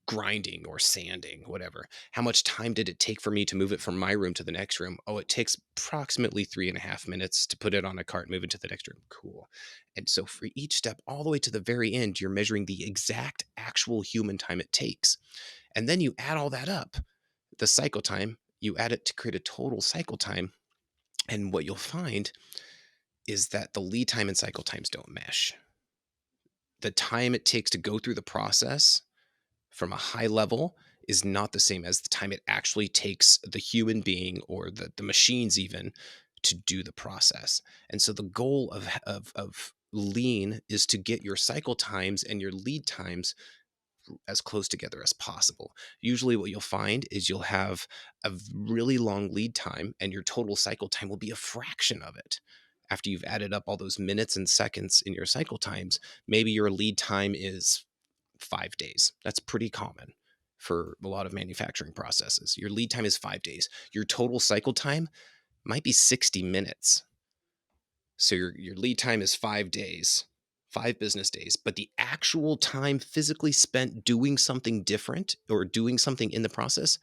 Speaker 2: grinding or sanding, whatever. How much time did it take for me to move it from my room to the next room? Oh, it takes approximately 3.5 minutes to put it on a cart, move it to the next room. Cool. And so for each step, all the way to the very end, you're measuring the exact actual human time it takes. And then you add all that up, the cycle time, you add it to create a total cycle time. And what you'll find is that the lead time and cycle times don't mesh. The time it takes to go through the process from a high level is not the same as the time it actually takes the human being or the machines even to do the process. And so the goal of lean is to get your cycle times and your lead times as close together as possible. Usually what you'll find is you'll have a really long lead time and your total cycle time will be a fraction of it. After you've added up all those minutes and seconds in your cycle times, maybe your lead time is 5 days. That's pretty common for a lot of manufacturing processes. Your lead time is 5 days. Your total cycle time might be 60 minutes. So your lead time is 5 days, 5 business days, but the actual time physically spent doing something different or doing something in the process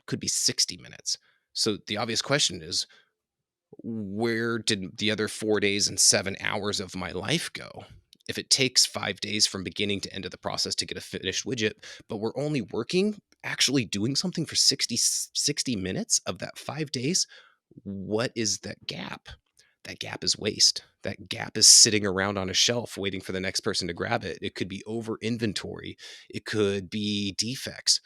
Speaker 2: could be 60 minutes. So the obvious question is, where did the other 4 days and 7 hours of my life go? If it takes 5 days from beginning to end of the process to get a finished widget, but we're only working, actually doing something for 60 minutes of that 5 days, what is that gap? That gap is waste. That gap is sitting around on a shelf waiting for the next person to grab it. It could be over inventory. It could be defects.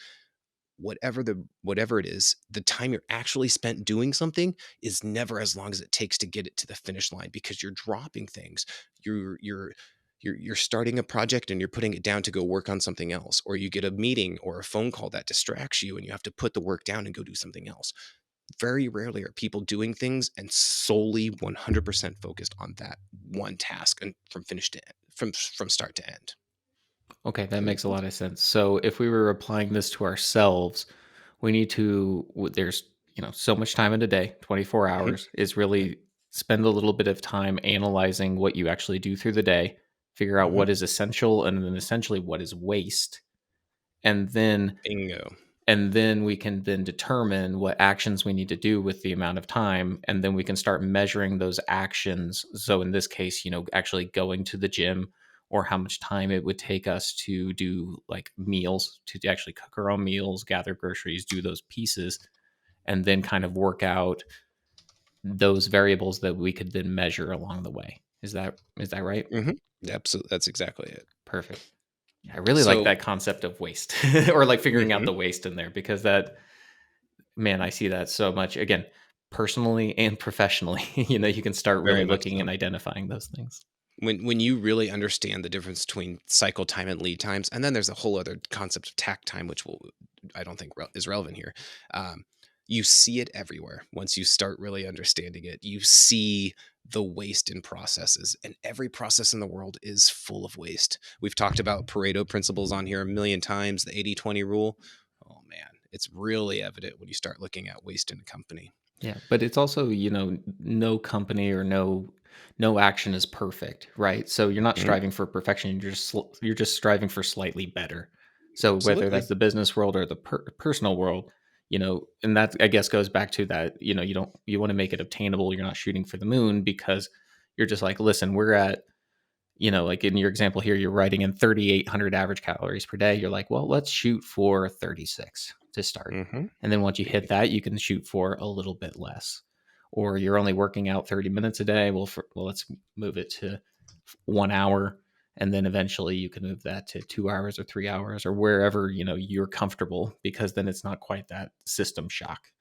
Speaker 2: whatever it is, the time you're actually spent doing something is never as long as it takes to get it to the finish line, because you're dropping things. You're starting a project and you're putting it down to go work on something else, or you get a meeting or a phone call that distracts you and you have to put the work down and go do something else. Very rarely are people doing things and solely 100% focused on that one task, and from finish to end, from start to end.
Speaker 1: Okay, that
Speaker 2: Does that make
Speaker 1: makes a
Speaker 2: sense?
Speaker 1: lot of sense. So if we were applying this to ourselves, we need to there's, so much time in a day, 24
Speaker 2: Mhm.
Speaker 1: hours is really spend a little bit of time analyzing what you actually do through the day, figure out
Speaker 2: Mhm.
Speaker 1: what is essential and then essentially what is waste. And then
Speaker 2: Bingo.
Speaker 1: we can then determine what actions we need to do with the amount of time, and then we can start measuring those actions. So in this case, actually going to the gym, or how much time it would take us to do like meals, to actually cook our own meals, gather groceries, do those pieces, and then kind of work out those variables that we could then measure along the way. Is that right?
Speaker 2: Mhm. Absolutely, that's exactly it.
Speaker 1: Perfect. I really like
Speaker 2: So
Speaker 1: that concept of waste, or like figuring out
Speaker 2: mhm,
Speaker 1: the waste in there, because that, man, I see that so much. Again, personally and professionally, you can start
Speaker 2: very
Speaker 1: really
Speaker 2: much
Speaker 1: looking
Speaker 2: so.
Speaker 1: and identifying those things.
Speaker 2: When you really understand the difference between cycle time and lead times, and then there's a whole other concept of tact time, which I don't think is relevant here. Um, you see it everywhere. Once you start really understanding it, you see the waste in processes, and every process in the world is full of waste. We've talked about Pareto principles on here a million times, the 80-20 rule. Oh man, it's really evident when you start looking at waste in a company.
Speaker 1: Yeah, but it's also, no company or no action is perfect, right? So you're not
Speaker 2: Mhm.
Speaker 1: striving for perfection. You're just striving for slightly better. So whether
Speaker 2: Absolutely.
Speaker 1: that's the business world or the personal world, and that, I guess, goes back to that. You want to make it obtainable. You're not shooting for the moon, because you're just like, listen, we're at, like in your example here, you're writing in 3,800 average calories per day. You're like, well, let's shoot for 36 to start.
Speaker 2: Hmm.
Speaker 1: And then once you hit that, you can shoot for a little bit less. Or you're only working out 30 minutes a day. Well, let's move it to 1 hour. And then eventually you can move that to 2 hours or 3 hours, or wherever, you're comfortable, because then it's not quite that system shock.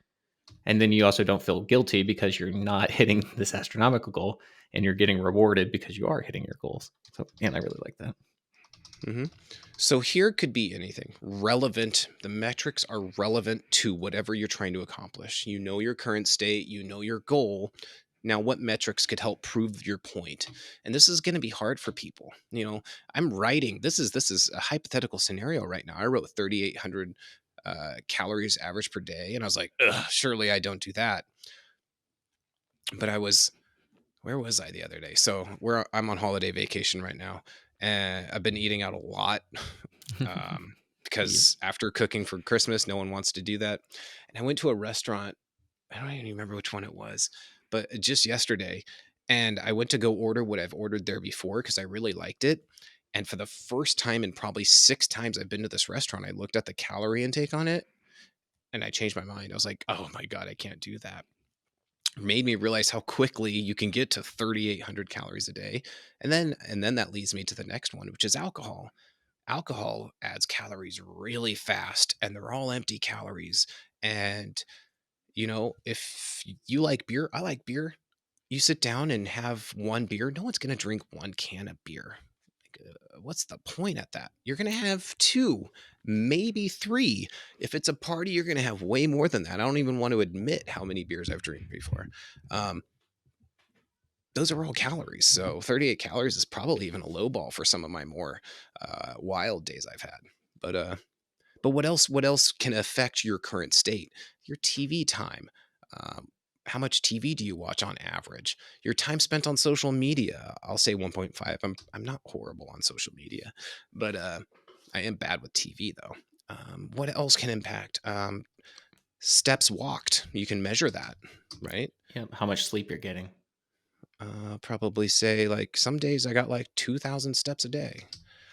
Speaker 1: And then you also don't feel guilty because you're not hitting this astronomical goal, and you're getting rewarded because you are hitting your goals. So, and I really like that.
Speaker 2: Hmm. So here could be anything relevant. The metrics are relevant to whatever you're trying to accomplish. You know your current state, you know your goal. Now, what metrics could help prove your point? And this is going to be hard for people. I'm writing. This is a hypothetical scenario right now. I wrote 3,800 calories average per day, and I was like, ugh, surely I don't do that. But where was I the other day? So I'm on holiday vacation right now, and I've been eating out a lot,
Speaker 1: Yep.
Speaker 2: because after cooking for Christmas, no one wants to do that. And I went to a restaurant. I don't even remember which one it was, but just yesterday, and I went to go order what I've ordered there before because I really liked it. And for the first time in probably 6 times I've been to this restaurant, I looked at the calorie intake on it and I changed my mind. I was like, oh my God, I can't do that. Made me realize how quickly you can get to 3,800 calories a day. And then that leads me to the next one, which is alcohol. Alcohol adds calories really fast, and they're all empty calories. And if you like beer, I like beer. You sit down and have one beer, no one's going to drink one can of beer. What's the point at that? You're going to have two, maybe three. If it's a party, you're going to have way more than that. I don't even want to admit how many beers I've drank before. Um, those are all calories. So 38 calories is probably even a low ball for some of my more wild days I've had. But what else? What else can affect your current state? Your TV time. Um, how much TV do you watch on average? Your time spent on social media. I'll say 1.5. I'm not horrible on social media, but I am bad with TV though. What else can impact? Steps walked. You can measure that, right?
Speaker 1: Yep. How much sleep you're getting.
Speaker 2: Probably say like some days I got like 2,000 steps a day.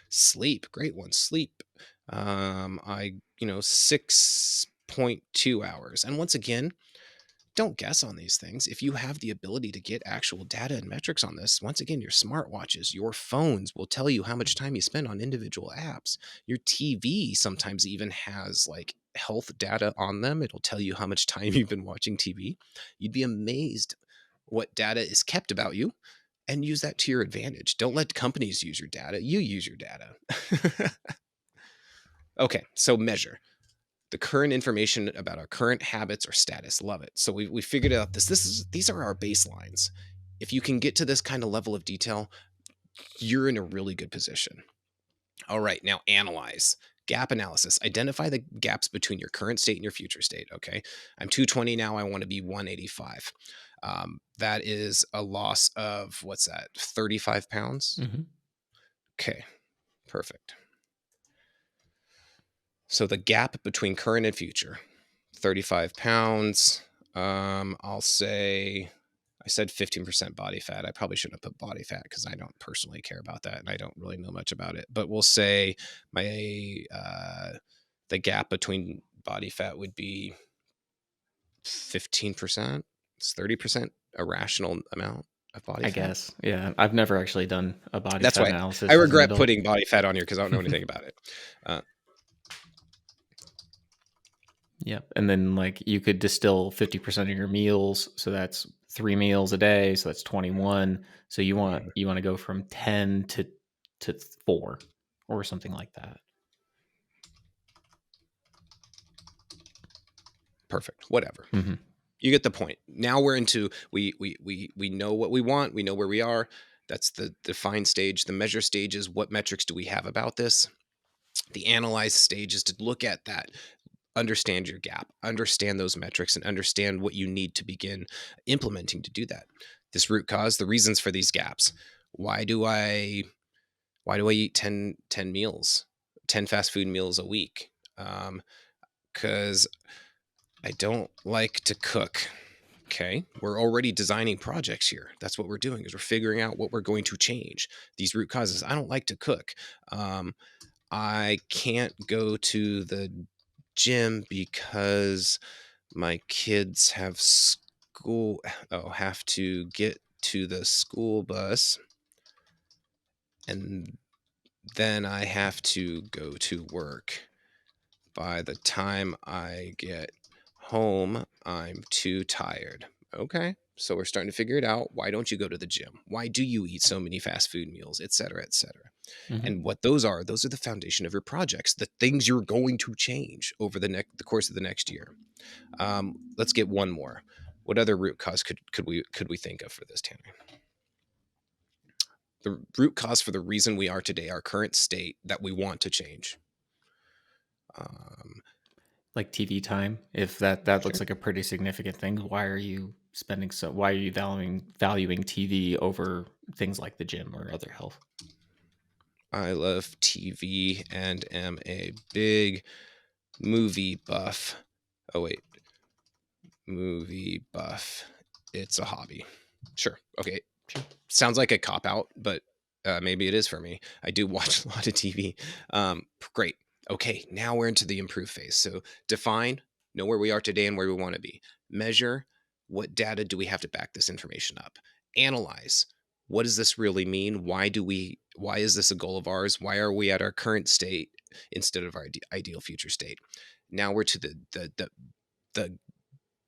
Speaker 2: Sleep, great one. Sleep. I 6.2 hours. And once again, don't guess on these things. If you have the ability to get actual data and metrics on this, once again, your smartwatches, your phones will tell you how much time you spend on individual apps. Your TV sometimes even has like health data on them. It'll tell you how much time you've been watching TV. You'd be amazed what data is kept about you, and use that to your advantage. Don't let companies use your data. You use your data. Okay, so measure the current information about our current habits or status. Love it. So we figured out these are our baselines. If you can get to this kind of level of detail, you're in a really good position. All right, now analyze. Gap analysis. Identify the gaps between your current state and your future state. Okay, I'm 220 now. I want to be 185. That is a loss of, what's that, 35 pounds?
Speaker 1: Mhm.
Speaker 2: Okay, perfect. So the gap between current and future, 35 pounds. I'll say, I said 15% body fat. I probably shouldn't have put body fat because I don't personally care about that and I don't really know much about it. But we'll say my the gap between body fat would be 15%. It's 30% a rational amount of body
Speaker 1: I
Speaker 2: fat.
Speaker 1: guess. Yeah. I've never actually done a body
Speaker 2: That's
Speaker 1: fat
Speaker 2: why
Speaker 1: analysis
Speaker 2: I
Speaker 1: as an
Speaker 2: regret
Speaker 1: adult.
Speaker 2: putting body fat on here because I don't know anything about it.
Speaker 1: Yep. And then like you could distill 50% of your meals. So that's 3 meals a day. So that's 21. So you want to go from 10 to 4 or something like that.
Speaker 2: Perfect. Whatever.
Speaker 1: Mm-hmm.
Speaker 2: You get the point. Now we're into, we know what we want. We know where we are. That's the define stage. The measure stage is, what metrics do we have about this? The analyze stage is to look at that, understand your gap, understand those metrics, and understand what you need to begin implementing to do that. This root cause, the reasons for these gaps. Why do I eat 10 meals, 10 fast food meals a week? Because I don't like to cook. Okay, we're already designing projects here. That's what we're doing, is we're figuring out what we're going to change. These root causes. I don't like to cook. I can't go to the gym because my kids have have to get to the school bus, and then I have to go to work. By the time I get home, I'm too tired. Okay, so we're starting to figure it out. Why don't you go to the gym? Why do you eat so many fast food meals, et cetera, et cetera?
Speaker 1: Mm-hmm.
Speaker 2: And what those are the foundation of your projects, the things you're going to change over the course of the next year. Let's get one more. What other root cause could we think of for this, Tanner? The root cause for the reason we are today, our current state that we want to change.
Speaker 1: Like TV time, if that looks
Speaker 2: Sure.
Speaker 1: like a pretty significant thing, why are you valuing TV over things like the gym or other health?
Speaker 2: I love TV and am a big movie buff. Oh wait, movie buff. It's a hobby. Sure. Okay.
Speaker 1: Sure.
Speaker 2: Sounds like a cop out, but maybe it is for me. I do watch a lot of TV. Great. Okay, now we're into the improve phase. So define, know where we are today and where we want to be. Measure, what data do we have to back this information up? Analyze, what does this really mean? Why is this a goal of ours? Why are we at our current state instead of our ideal future state? Now we're to the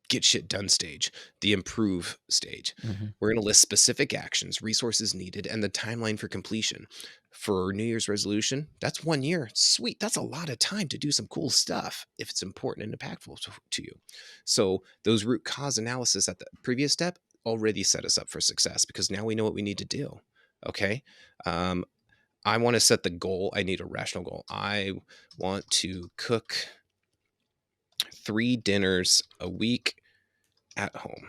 Speaker 2: get shit done stage, the improve stage.
Speaker 1: Mm-hmm.
Speaker 2: We're going to list specific actions, resources needed, and the timeline for completion. For New Year's resolution, that's 1 year. Sweet. That's a lot of time to do some cool stuff if it's important and impactful to you. So those root cause analysis at the previous step already set us up for success, because now we know what we need to do. Okay. I want to set the goal. I need a rational goal. I want to cook 3 dinners a week at home,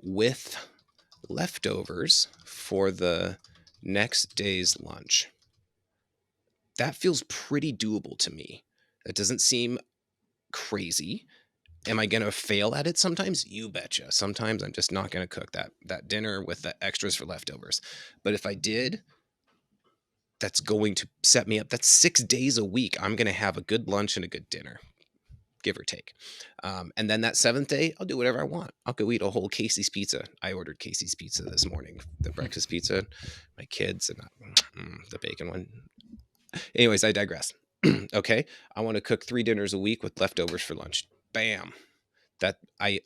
Speaker 2: with leftovers for the next day's lunch. That feels pretty doable to me. That doesn't seem crazy. Am I going to fail at it sometimes? You betcha. Sometimes I'm just not going to cook that dinner with the extras for leftovers. But if I did, that's going to set me up. That's 6 days a week. I'm going to have a good lunch and a good dinner, give or take. And then that 7th day, I'll do whatever I want. I'll go eat a whole Casey's pizza. I ordered Casey's pizza this morning, the breakfast pizza. My kids, and the bacon one. Anyways, I digress. Okay, I want to cook 3 dinners a week with leftovers for lunch. Bam. That I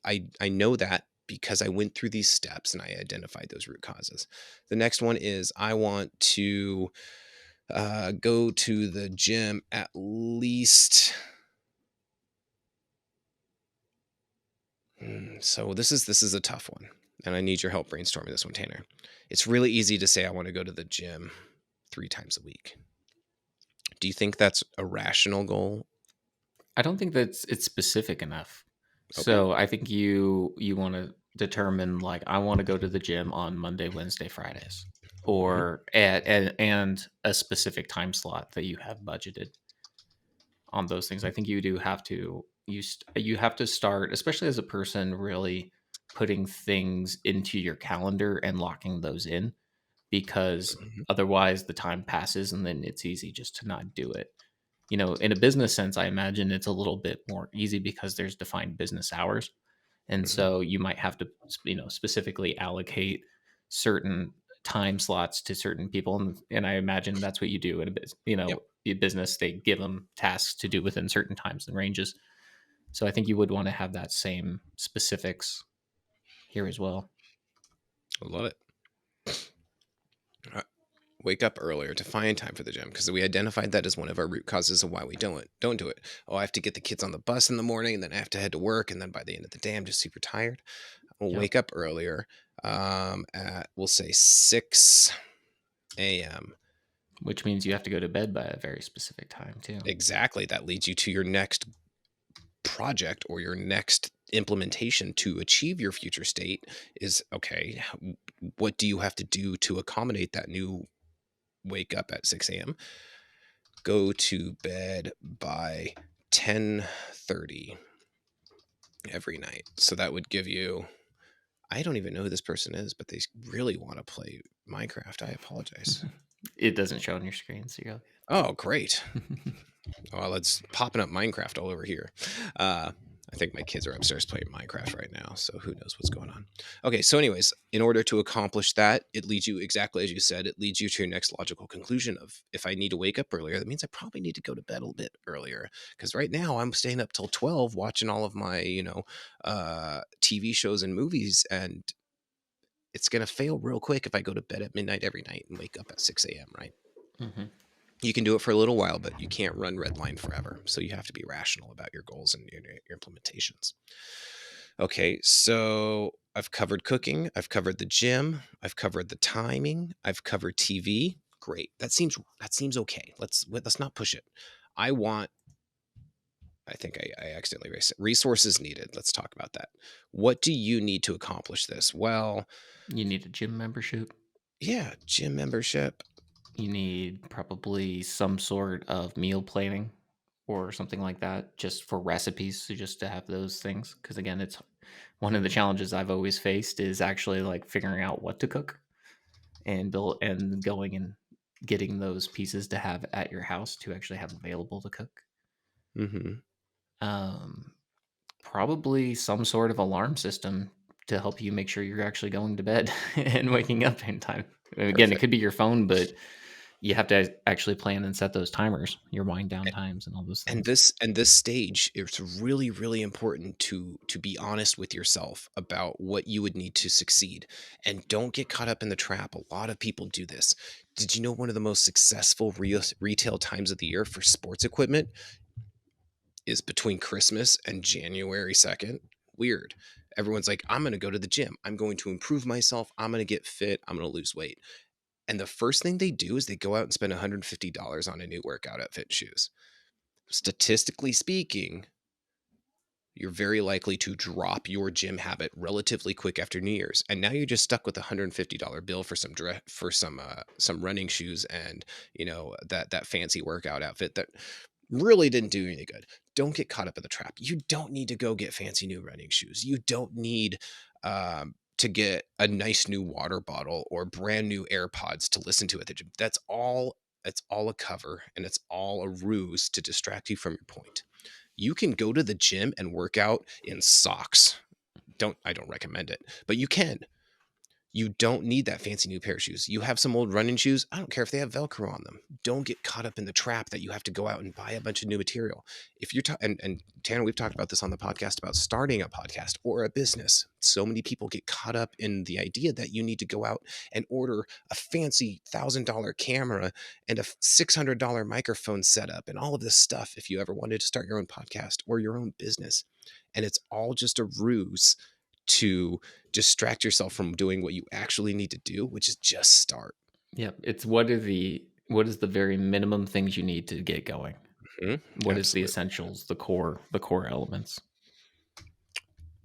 Speaker 2: know that because I went through these steps and I identified those root causes. The next one is I want to go to the gym at least. So this is a tough one, and I need your help brainstorming this one, Tanner. It's really easy to say I want to go to the gym 3 times a week. Do you think that's a rational goal?
Speaker 1: I don't think that's it's specific enough.
Speaker 2: Okay.
Speaker 1: So I think you want to determine like I want to go to the gym on Monday, Wednesday, Fridays,
Speaker 2: Hmm.
Speaker 1: or and a specific time slot that you have budgeted on those things. I think you do have to you have to start, especially as a person, really putting things into your calendar and locking those in because
Speaker 2: Hmm.
Speaker 1: otherwise the time passes and then it's easy just to not do it. In a business sense, I imagine it's a little bit more easy because there's defined business hours. And
Speaker 2: Hmm.
Speaker 1: so you might have to, specifically allocate certain time slots to certain people. And I imagine that's what you do in a business,
Speaker 2: Yep.
Speaker 1: a business, they give them tasks to do within certain times and ranges. So I think you would want to have that same specifics here as well.
Speaker 2: I love it. Wake up earlier to find time for the gym because we identified that as one of our root causes of why we don't do it. Oh, I have to get the kids on the bus in the morning, and then I have to head to work, and then by the end of the day, I'm just super tired. I'll
Speaker 1: Yep.
Speaker 2: wake up earlier, at we'll say 6 a.m.
Speaker 1: Which means you have to go to bed by a very specific time too.
Speaker 2: Exactly. That leads you to your next project or your next implementation to achieve your future state. Is okay. What do you have to do to accommodate that new wake up at 6 a.m.? Go to bed by 10:30 every night. So that would give you, I don't even know who this person is, but they really want to play Minecraft. I apologize.
Speaker 1: It doesn't show on your screen, so you're
Speaker 2: Oh, great.
Speaker 1: okay.
Speaker 2: Well, it's popping up Minecraft all over here. Uh, I think my kids are upstairs playing Minecraft right now, so who knows what's going on. Okay, so anyways, in order to accomplish that, it leads you exactly as you said. It leads you to your next logical conclusion of if I need to wake up earlier, that means I probably need to go to bed a little bit earlier because right now I'm staying up till 12 watching all of my TV shows and movies, and it's gonna fail real quick if I go to bed at midnight every night and wake up at 6 a.m. Right?
Speaker 1: Hmm.
Speaker 2: You can do it for a little while, but you can't run Redline forever. So you have to be rational about your goals and your implementations. Okay, so I've covered cooking, I've covered the gym, I've covered the timing, I've covered TV. Great. That seems okay. Let's not push it. I want. I think I accidentally erased it. Resources needed. Let's talk about that. What do you need to accomplish this? Well,
Speaker 1: You need a gym membership.
Speaker 2: yeah, gym membership.
Speaker 1: You need probably some sort of meal planning or something like that just for recipes, so just to have those things because again, it's one of the challenges I've always faced is actually like figuring out what to cook and build and going and getting those pieces to have at your house to actually have available to cook.
Speaker 2: Hmm.
Speaker 1: Um, Probably some sort of alarm system to help you make sure you're actually going to bed and waking up in time. Again, it
Speaker 2: Perfect.
Speaker 1: could be your phone, but you have to actually plan and set those timers, your wind down times and all those
Speaker 2: and
Speaker 1: things.
Speaker 2: this stage, it's really important to be honest with yourself about what you would need to succeed, and don't get caught up in the trap. A lot of people do this. Did you know one of the most successful retail times of the year for sports equipment is between Christmas and January 2nd? Weird. Everyone's like, I'm going to go to the gym, I'm going to improve myself, I'm going to get fit, I'm going to lose weight, and the first thing they do is they go out and spend $150 on a new workout outfit and shoes. Statistically speaking, you're very likely to drop your gym habit relatively quick after New Year's, and now you're just stuck with a $150 bill for some running shoes and that fancy workout outfit that really didn't do any good. Don't get caught up in the trap. You don't need to go get fancy new running shoes. You don't need to get a nice new water bottle or brand new AirPods to listen to at the gym. That's all. It's all a cover, and it's all a ruse to distract you from your point. You can go to the gym and work out in socks. I don't recommend it, but you can. You don't need that fancy new pair of shoes. You have some old running shoes. I don't care if they have Velcro on them. don't get caught up in the trap that you have to go out and buy a bunch of new material. If you're and Tanner, we've talked about this on the podcast about starting a podcast or a business. So many people get caught up in the idea that you need to go out and order a fancy $1,000 camera and a $600 microphone setup and all of this stuff if you ever wanted to start your own podcast or your own business. And it's all just a ruse to distract yourself from doing what you actually need to do, which is just start.
Speaker 1: Yeah, it's what is the very minimum things you need to get going? What is the
Speaker 2: Absolutely.
Speaker 1: essentials, the core elements?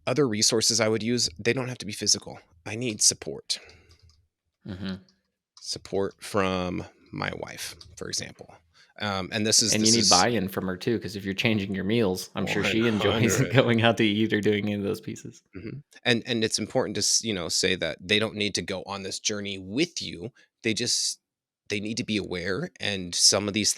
Speaker 2: Other resources I would use, they don't have to be physical. I need support.
Speaker 1: Mm-hmm.
Speaker 2: Support from my wife, for example. And this
Speaker 1: And you need
Speaker 2: is
Speaker 1: buy-in from her too, because if you're changing your meals, I'm sure she enjoys
Speaker 2: 100.
Speaker 1: going out to eat or doing any of those pieces.
Speaker 2: And it's important to say that they don't need to go on this journey with you. They need to be aware, and some of these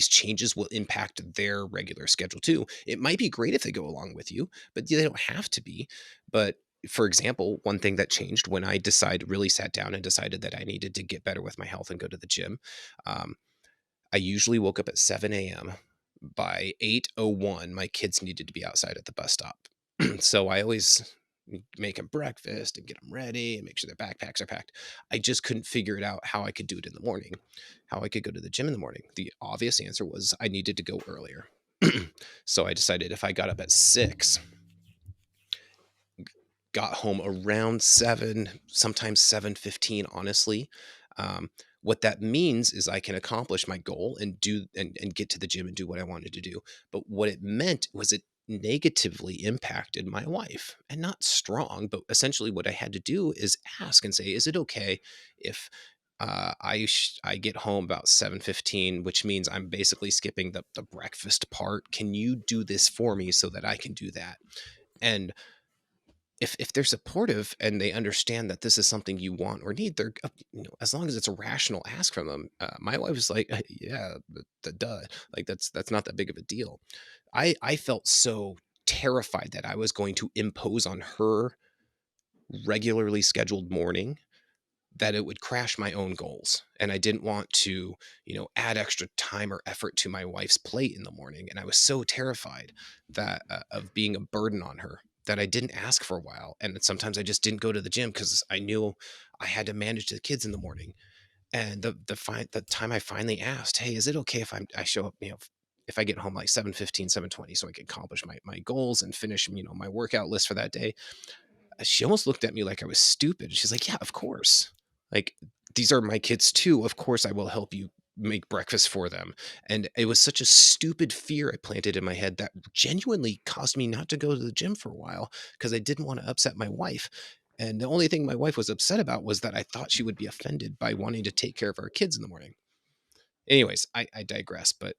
Speaker 2: changes will impact their regular schedule too. It might be great if they go along with you, but they don't have to be. But for example, one thing that changed when I really sat down and decided that I needed to get better with my health and go to the gym. um, I usually woke up at 7 a.m. By 8:01, my kids needed to be outside at the bus stop. So I always make them breakfast and get them ready and make sure their backpacks are packed. I just couldn't figure it out how I could do it in the morning, how I could go to the gym in the morning. The obvious answer was I needed to go earlier. So I decided if I got up at 6, got home around 7, sometimes 7:15, honestly. What that means is I can accomplish my goal and get to the gym and do what I wanted to do. But what it meant was it negatively impacted my wife, and not strong, but essentially what I had to do is ask and say, is it okay if I get home about 7:15, which means I'm basically skipping the breakfast part. Can you do this for me so that I can do that? And if they're supportive and they understand that this is something you want or need, they're as long as it's a rational ask from them. My wife was like, yeah, the duh, like that's not that big of a deal. I felt so terrified that I was going to impose on her regularly scheduled morning that it would crash my own goals. And I didn't want to, add extra time or effort to my wife's plate in the morning. And I was so terrified that of being a burden on her that I didn't ask for a while. And sometimes I just didn't go to the gym because I knew I had to manage the kids in the morning. And the time I finally asked, hey, is it okay if I show up, if I get home like 7:15, 7:20, so I can accomplish my goals and finish, my workout list for that day. She almost looked at me like I was stupid. She's like, yeah, of course. Like, these are my kids too. Of course, I will help you make breakfast for them. And it was such a stupid fear I planted in my head that genuinely caused me not to go to the gym for a while because I didn't want to upset my wife. And the only thing my wife was upset about was that I thought she would be offended by wanting to take care of our kids in the morning. Anyways, I digress. But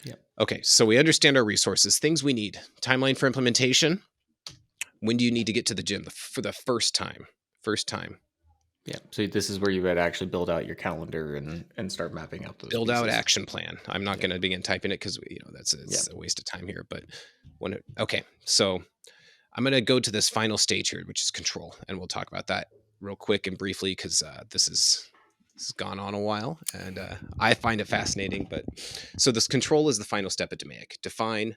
Speaker 1: Yeah.
Speaker 2: okay, so we understand our resources, things we need, timeline for implementation. When do you need to get to the gym for the first time? First time.
Speaker 1: Yeah. So this is where you would actually build out your calendar and start mapping out those
Speaker 2: Build out
Speaker 1: pieces.
Speaker 2: action plan. I'm not
Speaker 1: Yeah.
Speaker 2: going to begin typing it because it's a waste of time here. But okay, so I'm going to go to this final stage here, which is control, and we'll talk about that real quick and briefly because this has gone on a while, and I find it fascinating. But so this control is the final step at DMAIC: define,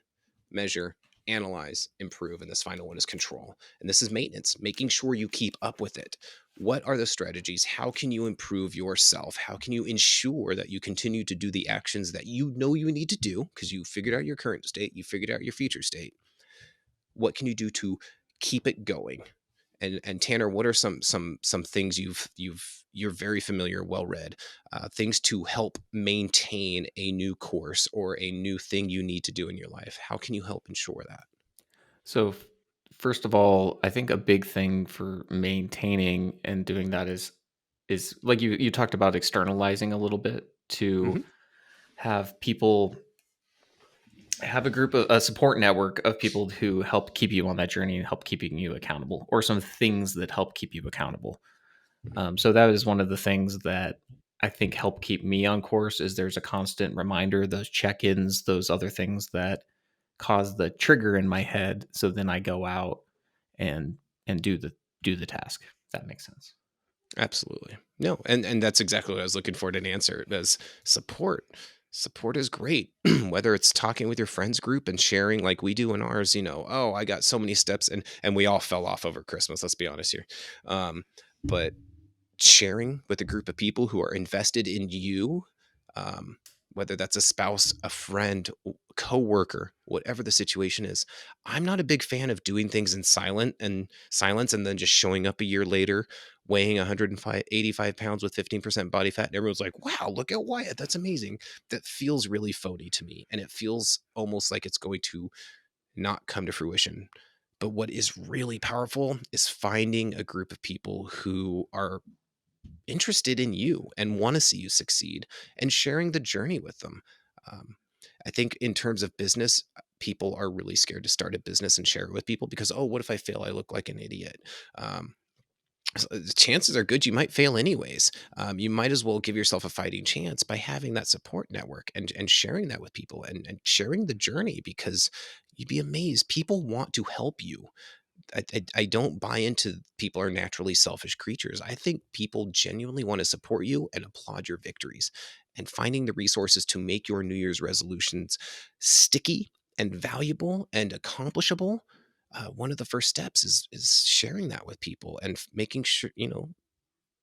Speaker 2: measure, analyze, improve, and this final one is control. And this is maintenance, making sure you keep up with it. What are the strategies? How can you improve yourself? How can you ensure that you continue to do the actions that you know you need to do because you figured out your current state, you figured out your future state? What can you do to keep it going? And Tanner, what are some things you're very familiar, well read, things to help maintain a new course or a new thing you need to do in your life? How can you help ensure that?
Speaker 1: So first of all, I think a big thing for maintaining and doing that is like you talked about externalizing a little bit to
Speaker 2: Hmm.
Speaker 1: have people have a support network of people who help keep you on that journey and help keeping you accountable, or some things that help keep you accountable. So that is one of the things that I think help keep me on course. Is there's a constant reminder, those check-ins, those other things that cause the trigger in my head. So then I go out and do the task. If that makes sense.
Speaker 2: Absolutely. No, and that's exactly what I was looking for in an answer, as support. Support is great. Whether it's talking with your friends group and sharing like we do in ours, "Oh, I got so many steps," and we all fell off over Christmas, let's be honest here. But sharing with a group of people who are invested in you, um, whether that's a spouse, a friend, coworker, whatever the situation is. I'm not a big fan of doing things in silence and then just showing up a year later weighing 185 pounds with 15% body fat and everyone's like, wow, look at Wyatt, that's amazing. That feels really phony to me, and it feels almost like it's going to not come to fruition. But what is really powerful is finding a group of people who are interested in you and want to see you succeed, and sharing the journey with them. Um, I think in terms of business, people are really scared to start a business and share it with people because, oh, what if I fail? I look like an idiot. Um, the chances are good you might fail anyways. You might as well give yourself a fighting chance by having that support network and sharing that with people, and sharing the journey, because you'd be amazed. People want to help you. I don't buy into people are naturally selfish creatures. I think people genuinely want to support you and applaud your victories. And finding the resources to make your New Year's resolutions sticky and valuable and accomplishable, one of the first steps is sharing that with people and making sure,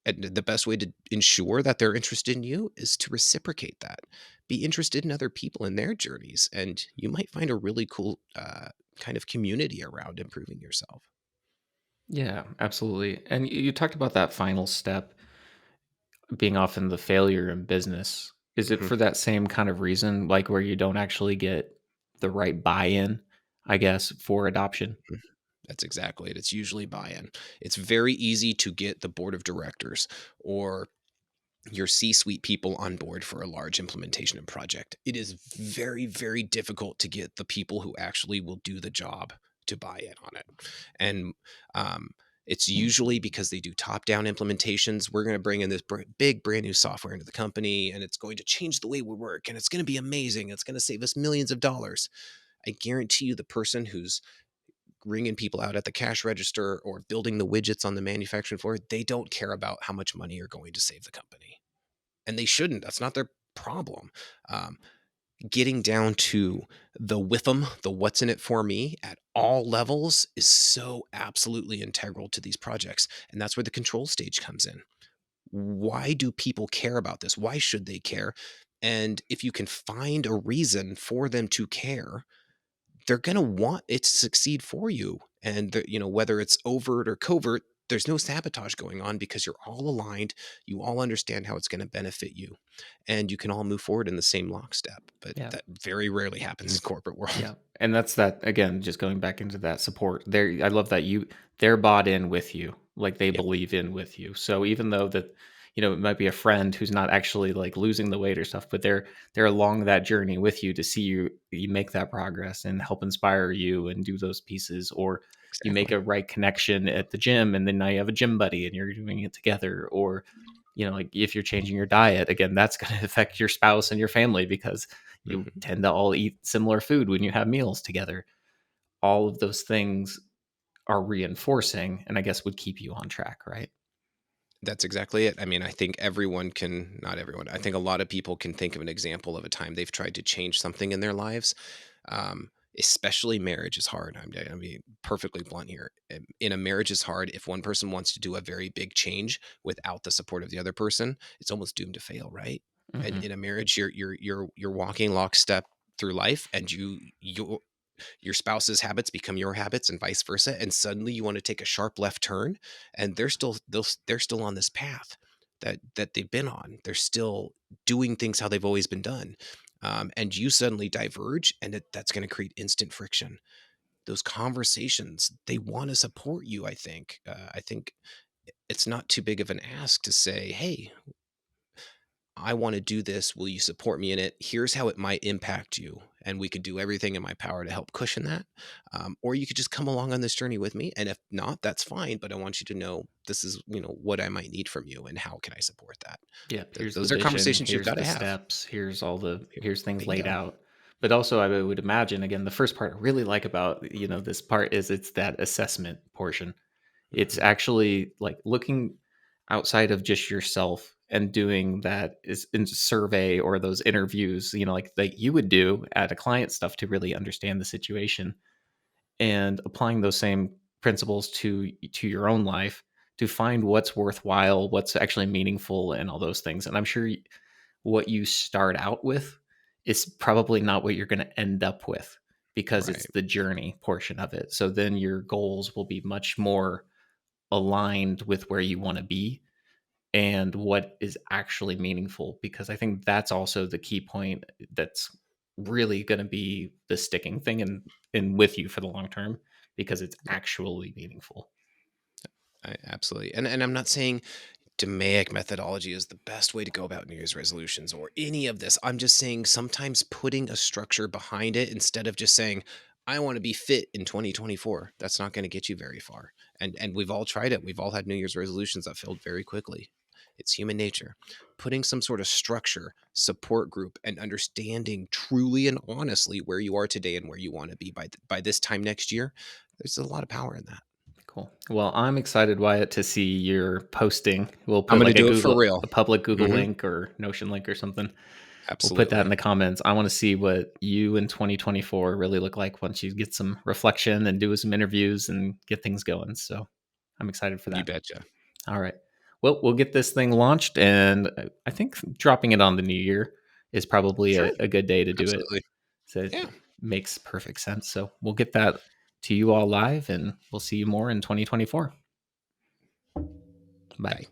Speaker 2: and the best way to ensure that they're interested in you is to reciprocate that. Be interested in other people and their journeys, and you might find a really cool kind of community around improving yourself.
Speaker 1: Yeah, absolutely. And you talked about that final step being often the failure in business. Is it
Speaker 2: Mhm,
Speaker 1: for that same kind of reason, like where you don't actually get the right buy-in, I guess, for adoption?
Speaker 2: mhm. That's exactly it. It's usually buy-in. It's very easy to get the board of directors or your C-suite people on board for a large implementation and project. It is very, very difficult to get the people who actually will do the job to buy in on it. And um, it's usually because they do top-down implementations. We're going to bring in this big, brand new software into the company, and it's going to change the way we work, and it's going to be amazing. It's going to save us millions of dollars. I guarantee you, the person who's ringing people out at the cash register or building the widgets on the manufacturing floor, they don't care about how much money you're going to save the company, and they shouldn't. That's not their problem. Um, Getting down to the with them, the what's in it for me at all levels is so absolutely integral to these projects. And that's where the control stage comes in. Why do people care about this? Why should they care? And if you can find a reason for them to care, they're going to want it to succeed for you. And whether it's overt or covert, there's no sabotage going on because you're all aligned. You all understand how it's going to benefit you, and you can all move forward in the same lockstep. But
Speaker 1: Yeah.
Speaker 2: that very rarely happens in corporate world.
Speaker 1: Yeah, and that's that again, just going back into that support. I love that they're bought in with you, like they
Speaker 2: Yep,
Speaker 1: believe in with you. So even though that, it might be a friend who's not actually like losing the weight or stuff, but they're along that journey with you to see you make that progress and help inspire you and do those pieces, or you make
Speaker 2: exactly.
Speaker 1: a right connection at the gym and then now you have a gym buddy and you're doing it together, or like if you're changing your diet, again, that's going to affect your spouse and your family because you
Speaker 2: Mhm.
Speaker 1: tend to all eat similar food when you have meals together. All of those things are reinforcing and I guess would keep you on track, right?
Speaker 2: That's exactly it. I mean, I think everyone can, not everyone, I think a lot of people can think of an example of a time they've tried to change something in their lives. Especially marriage is hard. I'm being perfectly blunt here. In a marriage is hard. If one person wants to do a very big change without the support of the other person, it's almost doomed to fail, right? And
Speaker 1: Hmm.
Speaker 2: in a marriage, you're walking lockstep through life, and your spouse's habits become your habits and vice versa, and suddenly you want to take a sharp left turn, and they're still on this path that they've been on. They're still doing things how they've always been done. And you suddenly diverge, and that's going to create instant friction. Those conversations, they want to support you. I think it's not too big of an ask to say, hey, I want to do this. Will you support me in it? Here's how it might impact you. And we could do everything in my power to help cushion that. Or you could just come along on this journey with me. And if not, that's fine. But I want you to know this is, what I might need from you and how can I support that?
Speaker 1: Yeah, here's the
Speaker 2: Those are
Speaker 1: vision,
Speaker 2: conversations you've
Speaker 1: here's
Speaker 2: got to
Speaker 1: the
Speaker 2: have.
Speaker 1: steps, here's things laid
Speaker 2: Bingo.
Speaker 1: out. But also I would imagine again the first part I really like about, this part is it's that assessment portion. It's
Speaker 2: Mhm.
Speaker 1: actually like looking. outside of just yourself and doing that is in survey or those interviews, like that you would do at a client stuff to really understand the situation, and applying those same principles to your own life to find what's worthwhile, what's actually meaningful, and all those things. And I'm sure what you start out with is probably not what you're going to end up with, because it's
Speaker 2: Right.
Speaker 1: the journey portion of it. So then your goals will be much more aligned with where you want to be and what is actually meaningful, because I think that's also the key point that's really going to be the sticking thing and with you for the long term, because it's
Speaker 2: Yeah,
Speaker 1: actually meaningful.
Speaker 2: absolutely. And I'm not saying DMAIC methodology is the best way to go about New Year's resolutions or any of this. I'm just saying sometimes putting a structure behind it instead of just saying, I want to be fit in 2024. That's not going to get you very far. And we've all tried it. We've all had New Year's resolutions that failed very quickly. It's human nature. Putting some sort of structure, support group, and understanding truly and honestly where you are today and where you want to be by this time next year, there's a lot of power in that.
Speaker 1: Cool. Well, I'm excited, Wyatt, to see your posting. We'll
Speaker 2: I'm
Speaker 1: put
Speaker 2: going to
Speaker 1: like
Speaker 2: do it for real.
Speaker 1: a public Google
Speaker 2: Hmm.
Speaker 1: link or Notion link or something. We'll put that in
Speaker 2: Absolutely.
Speaker 1: the comments. I want to see what you in 2024 really look like once you get some reflection and do some interviews and get things going. So I'm excited for
Speaker 2: You
Speaker 1: that.
Speaker 2: betcha.
Speaker 1: All right. Well, we'll get this thing launched, and I think dropping it on the new year is probably
Speaker 2: Sure.
Speaker 1: a good day to do it.
Speaker 2: Absolutely.
Speaker 1: So it
Speaker 2: Yeah.
Speaker 1: makes perfect sense. So we'll get that to you all live, and we'll see you more in 2024. Bye.
Speaker 2: Bye.